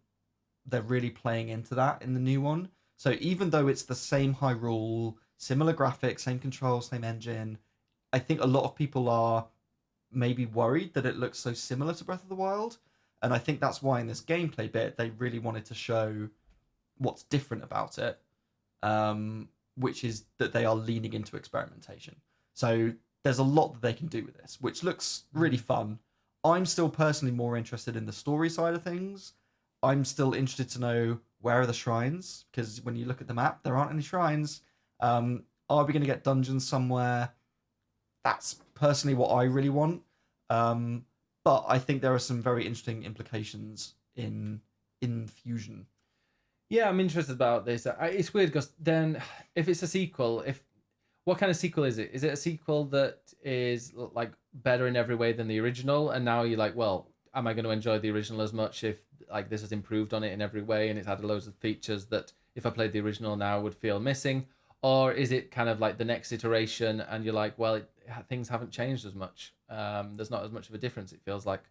into that in the new one. So even though it's the same Hyrule, similar graphics, same controls, same engine, I think a lot of people are maybe worried that it looks so similar to Breath of the Wild. And I think that's why in this gameplay bit, they really wanted to show what's different about it, which is that they are leaning into experimentation. So there's a lot that they can do with this, which looks really fun. I'm still personally more interested in the story side of things. I'm still interested to know where are the shrines, because when you look at the map, there aren't any shrines. Are we going to get dungeons somewhere? That's personally what I really want. But I think there are some very interesting implications in Fusion. Yeah, I'm interested about this. It's weird because then, if it's a sequel, what kind of sequel is it? Is it a sequel that is like better in every way than the original? And now you're like, well, am I going to enjoy the original as much if like this has improved on it in every way and it's added loads of features that if I played the original now would feel missing? Or is it kind of like the next iteration and you're like, well, things haven't changed as much. There's not as much of a difference. It feels like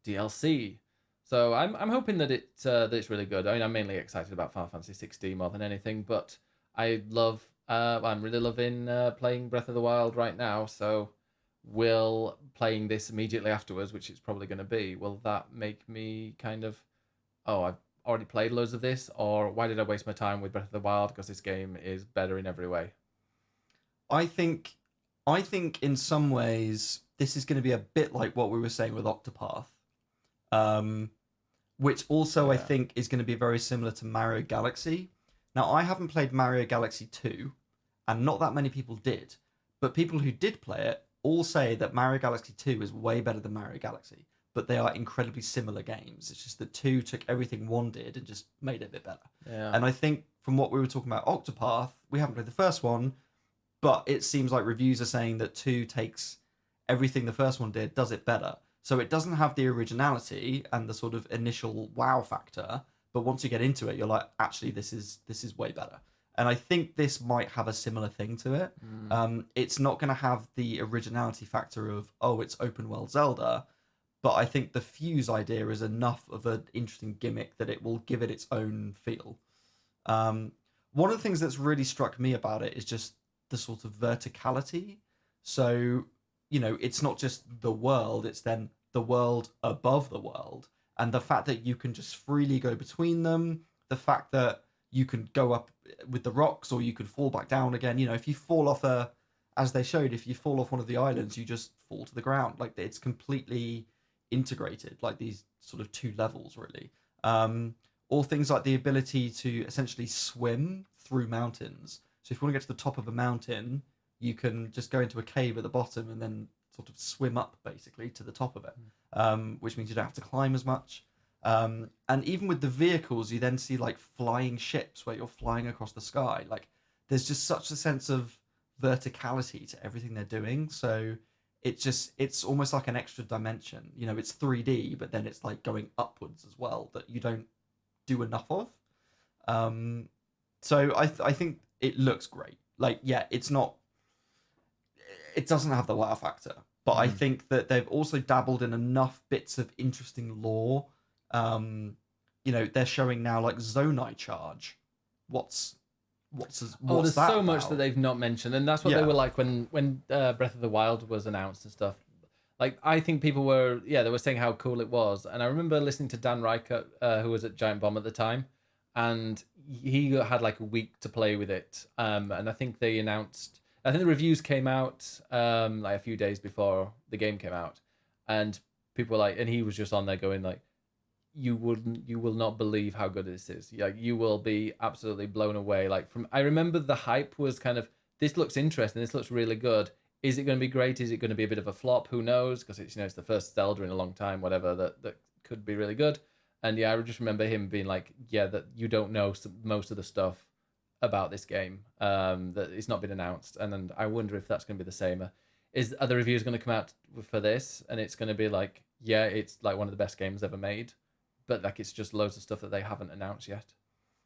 DLC. So I'm hoping that it's really good. I mean, I'm mainly excited about Final Fantasy 16 more than anything, but I'm really loving playing Breath of the Wild right now. So will playing this immediately afterwards, which it's probably going to be, will that make me kind of, oh, I've already played loads of this, or why did I waste my time with Breath of the Wild because this game is better in every way? I think in some ways this is going to be a bit like what we were saying with Octopath, which also I think is going to be very similar to Mario Galaxy. Now I haven't played Mario Galaxy 2, and not that many people did, but people who did play it all say that Mario Galaxy 2 is way better than Mario Galaxy, but they are incredibly similar games. It's just that 2 took everything 1 did and just made it a bit better. Yeah. And I think from what we were talking about Octopath, we haven't played the first one, but it seems like reviews are saying that 2 takes everything the first one did, does it better. So it doesn't have the originality and the sort of initial wow factor, but once you get into it, you're like, actually, this is way better. And I think this might have a similar thing to it. It's not going to have the originality factor of, oh, it's open world Zelda, but I think the fuse idea is enough of an interesting gimmick that it will give it its own feel. One of the things that's really struck me about it is just the sort of verticality. So, it's not just the world, it's then the world above the world. And the fact that you can just freely go between them, the fact that you can go up with the rocks or you can fall back down again. If you fall off as they showed, if you fall off one of the islands, you just fall to the ground. Like it's completely integrated, like these sort of 2 levels really. Or things like the ability to essentially swim through mountains. So if you want to get to the top of a mountain, you can just go into a cave at the bottom and then sort of swim up basically to the top of it, which means you don't have to climb as much. And even with the vehicles, you then see like flying ships where you're flying across the sky. Like there's just such a sense of verticality to everything they're doing. So it's almost like an extra dimension. It's 3D, but then it's like going upwards as well that you don't do enough of. So I think it looks great. Like, yeah, it doesn't have the wow factor, but I think that they've also dabbled in enough bits of interesting lore. They're showing now like Zonai charge. What's there's that so much about? that they've not mentioned, and that's what they were like when Breath of the Wild was announced and stuff. Like I think people were they were saying how cool it was, and I remember listening to Dan Reichert, who was at Giant Bomb at the time, and he had like a week to play with it. And I think they announced. I think the reviews came out like a few days before the game came out, and people were like, and he was just on there going like, you will not believe how good this is. Like you will be absolutely blown away. Like I remember the hype was kind of, this looks interesting, this looks really good. Is it going to be great? Is it going to be a bit of a flop? Who knows? Because it's the first Zelda in a long time, whatever, that could be really good. And I just remember him being like, that you don't know most of the stuff about this game, that it's not been announced. And then I wonder if that's going to be the same. Are the reviews going to come out for this and it's going to be like, it's like one of the best games ever made, but like it's just loads of stuff that they haven't announced yet.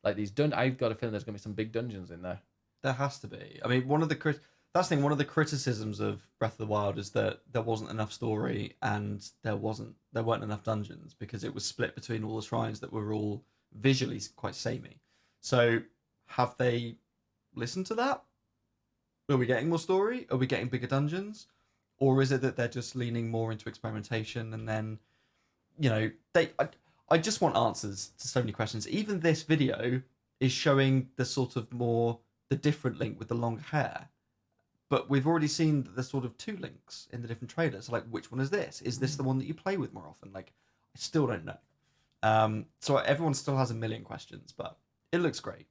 Like these I've got a feeling there's going to be some big dungeons in there. There has to be. I mean, one of the criticisms of Breath of the Wild is that there wasn't enough story and there weren't enough dungeons because it was split between all the shrines that were all visually quite samey. So have they listened to that? Are we getting more story? Are we getting bigger dungeons? or is it that they're just leaning more into experimentation and then, I just want answers to so many questions. Even this video is showing the different Link with the long hair, but we've already seen that there's sort of two Links in the different trailers. So, like, which one is this? Is this the one that you play with more often? Like, I still don't know. So everyone still has a million questions, but it looks great.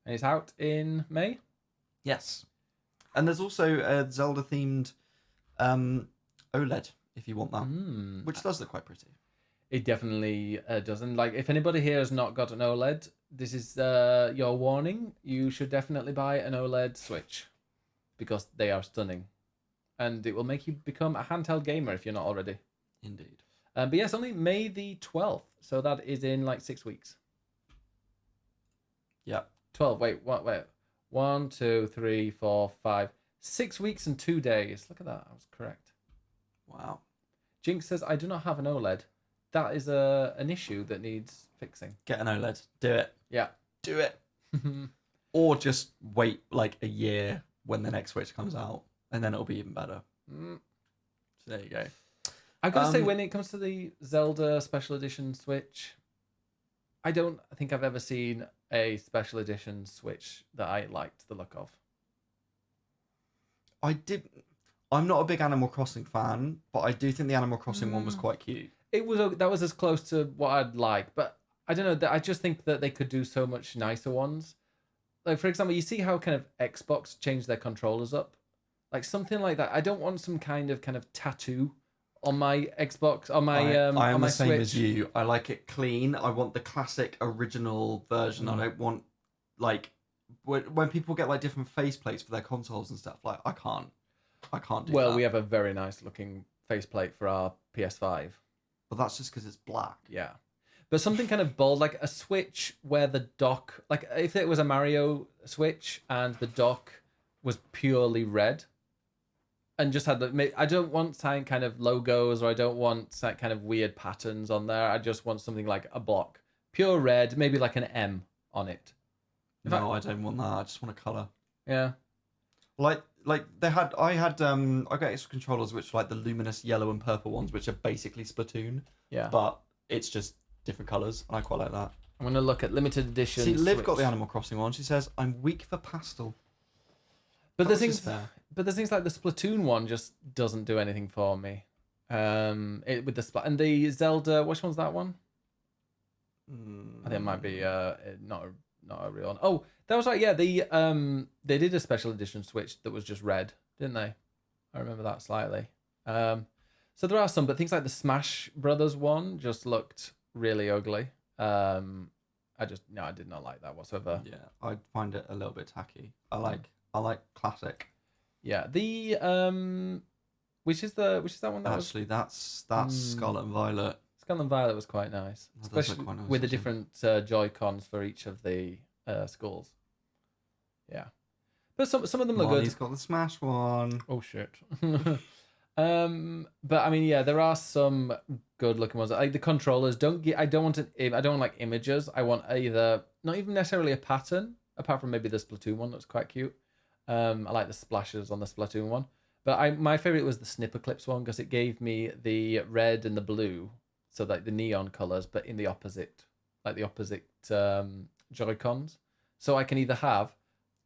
And it's out in May? Yes. And there's also a Zelda-themed OLED, if you want that, which does look quite pretty. It definitely does. And, like, if anybody here has not got an OLED, this is your warning. You should definitely buy an OLED Switch because they are stunning. And it will make you become a handheld gamer if you're not already. Indeed. But yes, only May the 12th. So that is in, like, 6 weeks. Yeah. 12. Wait. 1, 2, 3, 4, 5. 6 weeks and 2 days. Look at that. I was correct. Wow. Jinx says, I do not have an OLED. That is an issue that needs fixing. Get an OLED. Do it. Yeah. Do it. Or just wait like a year when the next Switch comes out, and then it'll be even better. So there you go. I've got to say, when it comes to the Zelda Special Edition Switch, I don't think I've ever seen a Special Edition Switch that I liked the look of. I'm not a big Animal Crossing fan, but I do think the Animal Crossing one was quite cute. That was as close to what I'd like, but I don't know. I just think that they could do so much nicer ones. Like, for example, you see how kind of Xbox changed their controllers up, like something like that. I don't want some kind of tattoo on my Xbox, on my I am on my the same Switch. as you. I like it clean. I want the classic original version. I don't want, like, when people get like different faceplates for their consoles and stuff. Like, I can't do that. Well, we have a very nice looking faceplate for our PS5. But that's just because it's black. Yeah. But something kind of bold, like a Switch where the dock, like if it was a Mario Switch and the dock was purely red and just had I don't want kind of logos, or I don't want kind of weird patterns on there. I just want something like a block, pure red, maybe like an M on it. I don't want that. I just want a color. Yeah. Like I got extra controllers which are like the luminous yellow and purple ones, which are basically Splatoon. Yeah. But it's just different colors. I quite like that. I'm gonna look at limited edition. See, Liv Switch. got the Animal Crossing one. She says, "I'm weak for pastel." But there's things like the Splatoon one just doesn't do anything for me. With the Splat and the Zelda, which one's that one? I think it might be not a real one. Oh, that was right. Yeah, they did a special edition Switch that was just red, didn't they? I remember that slightly. So there are some, but things like the Smash Brothers one just looked really ugly. I did not like that whatsoever. Yeah, I find it a little bit tacky. I like classic. Yeah, which is that one that actually that's Scarlet and Violet. Scarlet and Violet was quite nice, especially quite nice, with the different Joy-Cons for each of the schools. Yeah, but some of them look good. He's got the Smash one. Oh shit. But I mean, yeah, there are some good looking ones. Like the controllers I don't want like images. I want either not even necessarily a pattern, apart from maybe the Splatoon one that's quite cute. I like the splashes on the Splatoon one, but my favorite was the Snipper Clips one because it gave me the red and the blue, so like the neon colors, but in the opposite, Joy-Cons. So I can either have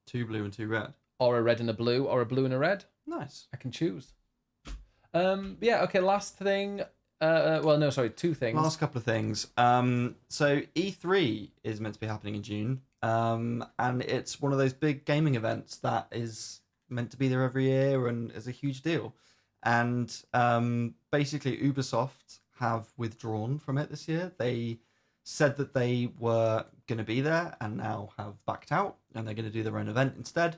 2 blue and 2 red, or a red and a blue, or a blue and a red. Nice. I can choose. Yeah. Okay. Last thing. Two things. Last couple of things. So E3 is meant to be happening in June. And it's one of those big gaming events that is meant to be there every year and is a huge deal. And basically, Ubisoft have withdrawn from it this year. They said that they were going to be there and now have backed out, and they're going to do their own event instead.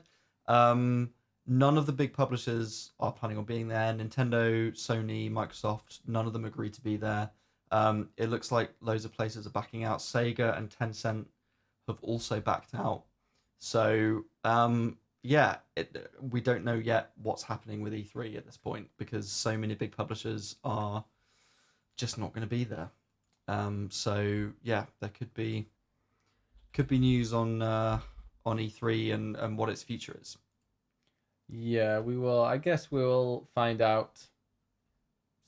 None of the big publishers are planning on being there. Nintendo, Sony, Microsoft, none of them agreed to be there. It looks like loads of places are backing out. Sega and Tencent have also backed out. So, we don't know yet what's happening with E3 at this point because so many big publishers are just not going to be there. There could be news on E3 and what its future is. Yeah, we will. I guess we'll find out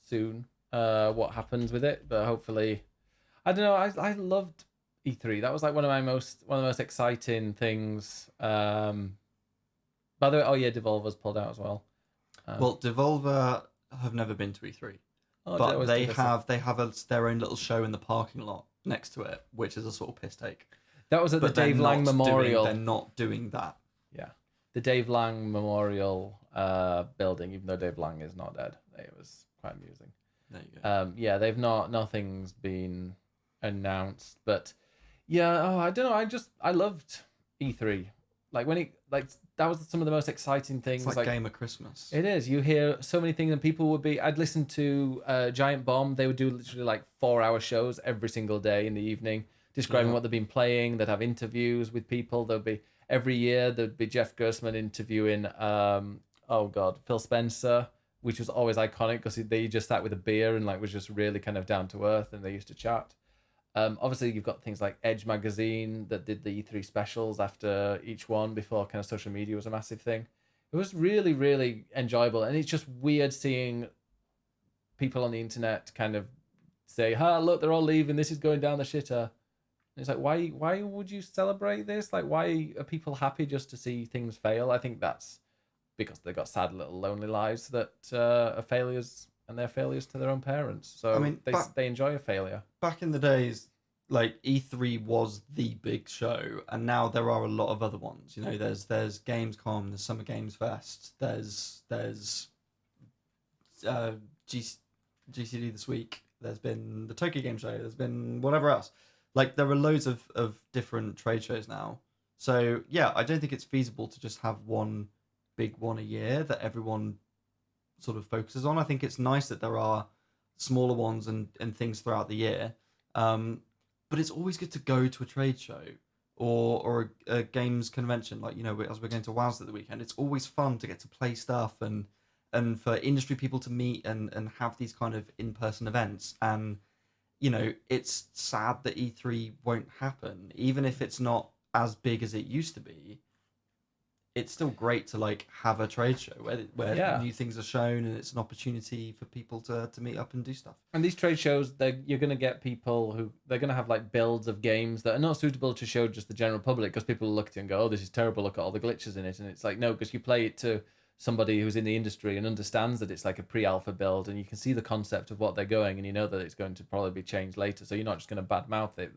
soon what happens with it, but hopefully, I don't know. I loved E3. That was like one of the most exciting things. By the way, oh yeah, Devolver's pulled out as well. Well, Devolver have never been to E3, Oh, but they have their own little show in the parking lot next to it, which is a sort of piss take. That was at the But they're Dave Lang not Memorial. They're not doing that. Yeah, the Dave Lang Memorial building. Even though Dave Lang is not dead, it was quite amusing. There you go. Yeah, nothing's been announced, but yeah, oh, I don't know. I loved E3. Like that was some of the most exciting things. It's like Game of Christmas. It is. You hear so many things, and people would be. I'd listen to Giant Bomb. They would do literally like 4-hour shows every single day in the evening, describing what they've been playing. They'd have interviews with people. There'd be every year. There'd be Jeff Gerstmann interviewing. Phil Spencer, which was always iconic because they just sat with a beer and like was just really kind of down to earth, and they used to chat. Obviously, you've got things like Edge magazine that did the E3 specials after each one before kind of social media was a massive thing. It was really, really enjoyable. And it's just weird seeing people on the internet kind of say, look, they're all leaving. This is going down the shitter. And it's like, why would you celebrate this? Like, why are people happy just to see things fail? I think that's because they've got sad little lonely lives that are failures, and they're failures to their own parents. So I mean, they enjoy a failure. Back in the days, like E3 was the big show, and now there are a lot of other ones. You know, there's Gamescom, there's Summer Games Fest, there's GCD this week. There's been the Tokyo Game Show. There's been whatever else. Like there are loads of different trade shows now. So yeah, I don't think it's feasible to just have one big one a year that everyone sort of focuses on. I think it's nice that there are smaller ones and things throughout the year, but it's always good to go to a trade show or a games convention, like, you know, as we're going to WoWs at the weekend. It's always fun to get to play stuff and for industry people to meet and have these kind of in-person events. And you know, it's sad that E3 won't happen, even if it's not as big as it used to be. It's still great to like have a trade show where new things are shown, and it's an opportunity for people to meet up and do stuff. And these trade shows, you're going to get people who they're going to have like builds of games that are not suitable to show just the general public, because people look at it and go, "Oh, this is terrible. Look at all the glitches in it." And it's like, no, because you play it to somebody who's in the industry and understands that it's like a pre-alpha build, and you can see the concept of what they're going, and you know that it's going to probably be changed later. So you're not just going to badmouth it.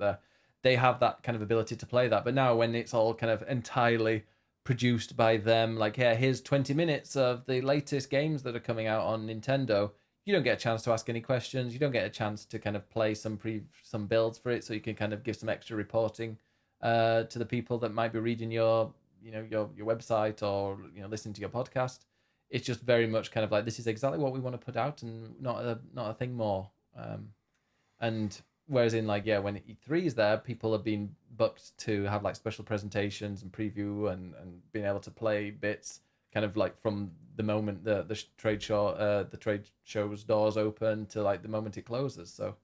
They have that kind of ability to play that. But now when it's all kind of entirely produced by them, like, yeah, here's 20 minutes of the latest games that are coming out on Nintendo, you don't get a chance to ask any questions. You don't get a chance to kind of play some builds for it, so you can kind of give some extra reporting to the people that might be reading your website or listening to your podcast. It's just very much kind of like, this is exactly what we want to put out, and not a thing more. And whereas in like, when E3 is there, people have been booked to have like special presentations and preview and being able to play bits kind of like from the moment the trade show's doors open to like the moment it closes. So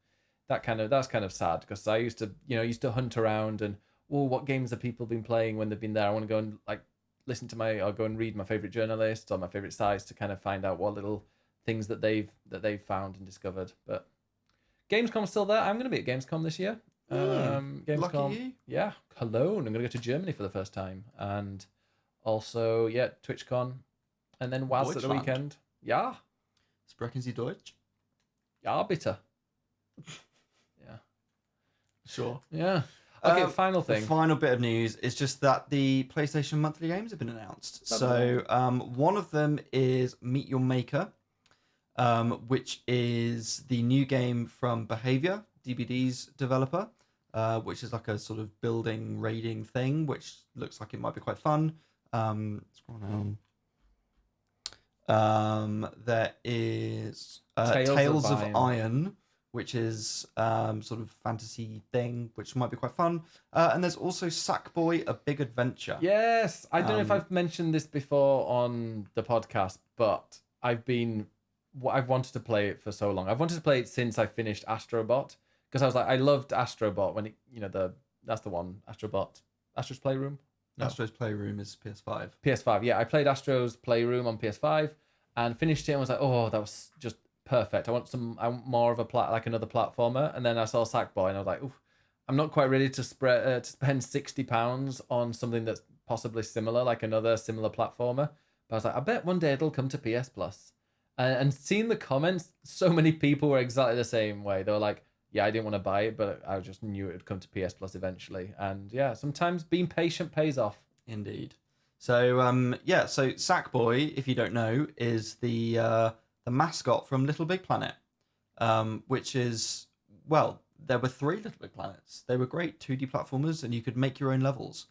that's kind of sad, because I used to hunt around and, what games have people been playing when they've been there? I want to go and like listen to or go and read my favorite journalists or my favorite sites to kind of find out what little things that they've found and discovered. But Gamescom's still there. I'm going to be at Gamescom this year. Gamescom, lucky you. Yeah, Cologne. I'm going to go to Germany for the first time, and also TwitchCon, and then WAS at the weekend. Yeah. Sprechen Sie Deutsch? Ja, bitte. Yeah. Sure. Yeah. Okay, final thing. The final bit of news is just that the PlayStation monthly games have been announced. So one of them is Meet Your Maker, which is the new game from Behavior, DBD's developer, which is like a sort of building raiding thing, which looks like it might be quite fun. Scroll down. There is Tales of Iron, which is sort of fantasy thing, which might be quite fun. And there's also Sackboy: A Big Adventure. Yes, I don't know if I've mentioned this before on the podcast, but I've wanted to play it for so long. I've wanted to play it since I finished Astrobot, because I was like, I loved Astrobot when that's the one, Astrobot, Astro's Playroom. No. Astro's Playroom is PS5. PS5, yeah. I played Astro's Playroom on PS5 and finished it and was like, oh, that was just perfect. I want more of like another platformer. And then I saw Sackboy, and I was like, ooh, I'm not quite ready to to spend £60 on something that's possibly similar, like another similar platformer. But I was like, I bet one day it'll come to PS Plus. And seeing the comments, so many people were exactly the same way. They were like, yeah, I didn't want to buy it, but I just knew it would come to PS Plus eventually. And yeah, sometimes being patient pays off. Indeed. So so Sackboy, if you don't know, is the mascot from Little Big Planet, which is, well, there were 3 Little Big Planets. They were great 2D platformers, and you could make your own levels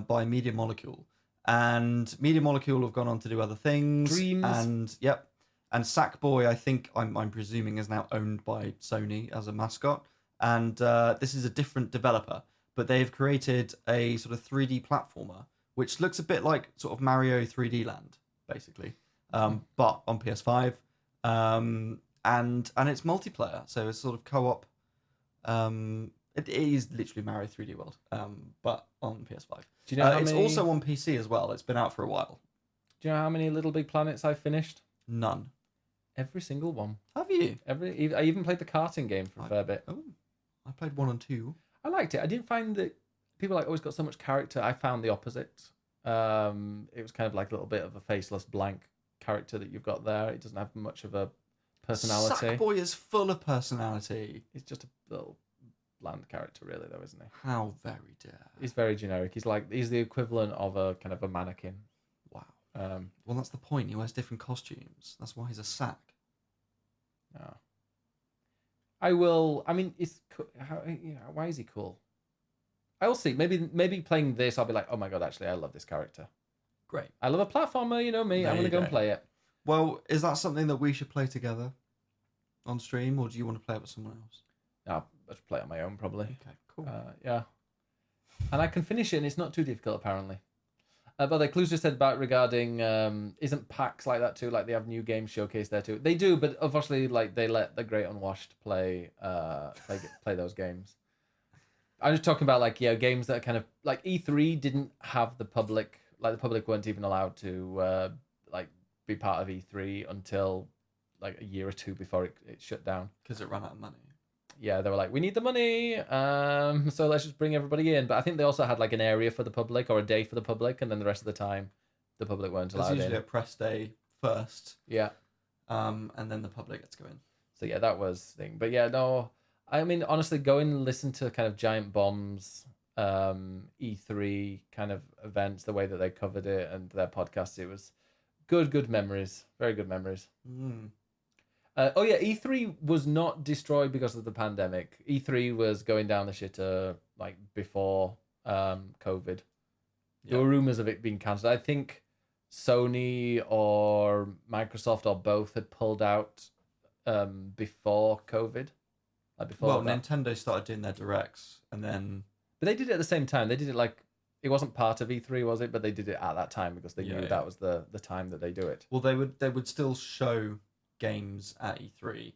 by Media Molecule. And Media Molecule have gone on to do other things. Dreams. And yep. And Sackboy, I think I'm presuming, is now owned by Sony as a mascot. And this is a different developer, but they've created a sort of 3D platformer, which looks a bit like sort of Mario 3D Land, basically, but on PS5. And it's multiplayer, so it's sort of co-op. It is literally Mario 3D World, but on PS5. Do you know it's also on PC as well. It's been out for a while. Do you know how many Little Big Planets I've finished? None. Every single one. Have you? I even played the karting game for a fair bit. Oh, I played 1 and 2. I liked it. I didn't find that people like always got so much character. I found the opposite. It was kind of like a little bit of a faceless blank character that you've got there. It doesn't have much of a personality. Sackboy is full of personality. He's just a little bland character, really, though, isn't he? How very dare. He's very generic. He's the equivalent of a kind of a mannequin. Wow. Well, that's the point. He wears different costumes. That's why he's a sack. No. I will. I mean, why is he cool? I will see. Maybe playing this, I'll be like, oh my god, actually, I love this character. Great. I love a platformer. You know me. I'm gonna go and play it. Well, is that something that we should play together on stream, or do you want to play it with someone else? No, let's play it on my own probably. Okay, cool. Yeah, and I can finish it, and it's not too difficult apparently. But the clues just said about regarding isn't PAX like that too? Like they have new games showcased there too. They do, but unfortunately, like they let the Great Unwashed play those games. I'm just talking about like games that are kind of like E3 didn't have the public, like the public weren't even allowed to like be part of E3 until like a year or two before it shut down because it ran out of money. Yeah, they were like, we need the money, so let's just bring everybody in. But I think they also had like an area for the public or a day for the public, and then the rest of the time, the public weren't allowed in. There's usually a press day first. Yeah. And then the public gets to go in. So yeah, that was the thing. But yeah, no, I mean, honestly, go and listen to kind of Giant Bomb's E3 kind of events, the way that they covered it and their podcast. It was good memories, very good memories. Oh yeah, E3 was not destroyed because of the pandemic. E3 was going down the shitter like before COVID. There were rumors of it being cancelled. I think Sony or Microsoft or both had pulled out before COVID. Nintendo started doing their directs, and then but they did it at the same time. They did it like it wasn't part of E3, was it? But they did it at that time because they knew that was the time that they do it. Well, they would still show games at E3,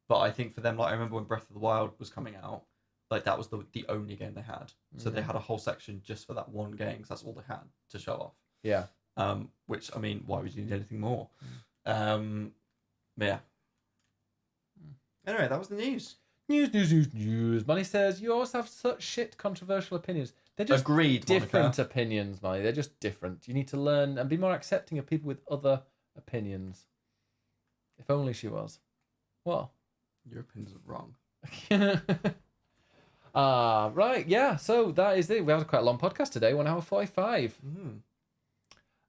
but I think for them, like I remember when Breath of the Wild was coming out, like that was the only game they had, so they had a whole section just for that one game because that's all they had to show off. Yeah. Which I mean, why would you need anything more? But yeah. Anyway, that was the news. News. Money says you always have such shit controversial opinions. They're just different opinions, Money. They're just different. You need to learn and be more accepting of people with other opinions. If only she was. What? Your opinions are wrong. Right, yeah. So that is it. We had quite a long podcast today, 1 hour 45.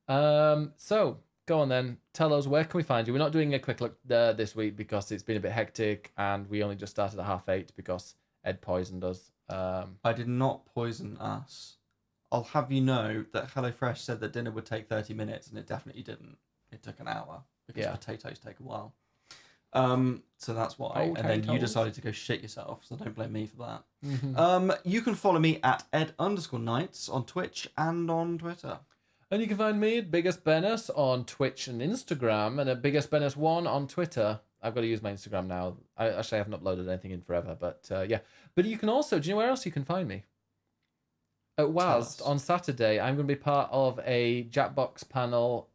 So go on then. Tell us, where can we find you? We're not doing a quick look this week because it's been a bit hectic and we only just started at 8:30 because Ed poisoned us. I did not poison us. I'll have you know that HelloFresh said that dinner would take 30 minutes and it definitely didn't. It took an hour because potatoes take a while. So that's why. And then you decided to go shit yourself, so don't blame me for that. You can follow me at ed_nights on Twitch and on Twitter. And you can find me at Biggest Bennis on Twitch and Instagram, and at Biggest Bennis 1 on Twitter. I've got to use my Instagram now. I haven't uploaded anything in forever, but yeah. But you can also, do you know where else you can find me? At WASD on Saturday, I'm going to be part of a Jackbox panel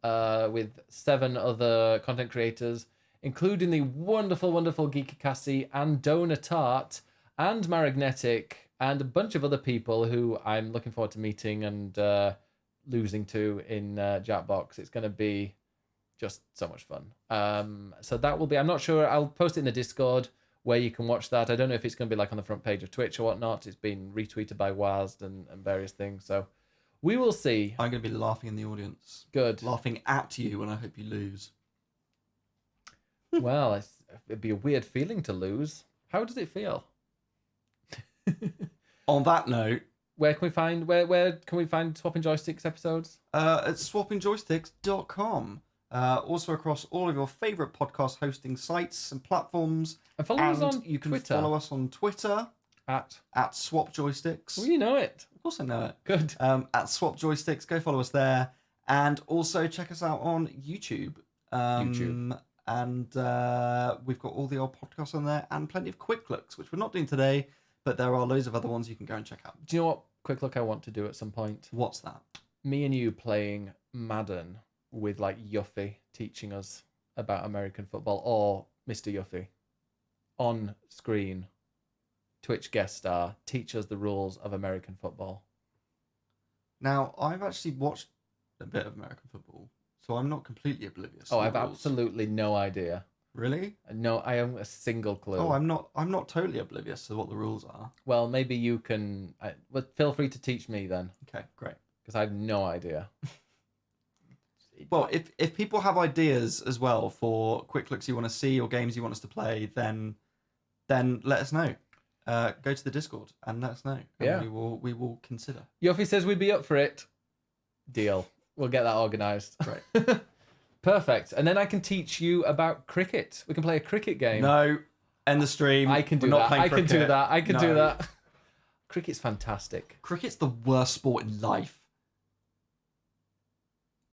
with 7 other content creators, including the wonderful, wonderful Geeky Cassie and Dona Tart and Maragnetic and a bunch of other people who I'm looking forward to meeting and losing to in Jackbox. It's going to be just so much fun. So that will be, I'm not sure, I'll post it in the Discord where you can watch that. I don't know if it's going to be like on the front page of Twitch or whatnot. It's been retweeted by Wazd and various things. So we will see. I'm going to be laughing in the audience. Good. Laughing at you, and I hope you lose. Well, it'd be a weird feeling to lose. How does it feel? On that note, where can we find Swapping Joysticks episodes? At swappingjoysticks.com. Also across all of your favourite podcast hosting sites and platforms. And follow us on you can Twitter. Follow us on Twitter at swapjoysticks. Well, you know it. Of course I know it. Good. At swapjoysticks. Go follow us there. And also check us out on YouTube. And we've got all the old podcasts on there and plenty of quick looks, which we're not doing today, but there are loads of other ones you can go and check out. Do you know what quick look I want to do at some point? What's that? Me and you playing Madden with like Yuffie teaching us about American football, or Mr. Yuffie on screen, Twitch guest star, teach us the rules of American football. Now, I've actually watched a bit of American football, so I'm not completely oblivious. Oh, I've absolutely no idea. Really? No, I haven't a single clue. Oh, I'm not totally oblivious to what the rules are. Well, maybe you can. But feel free to teach me then. Okay, great. Because I have no idea. Well, if people have ideas as well for quick looks you want to see or games you want us to play, then let us know. Go to the Discord and let us know. And we will consider. Yuffie says we'd be up for it. Deal. We'll get that organised. Right. Perfect. And then I can teach you about cricket. We can play a cricket game. No. End the stream. I can do that. I can do that. I can do that. Cricket's fantastic. Cricket's the worst sport in life.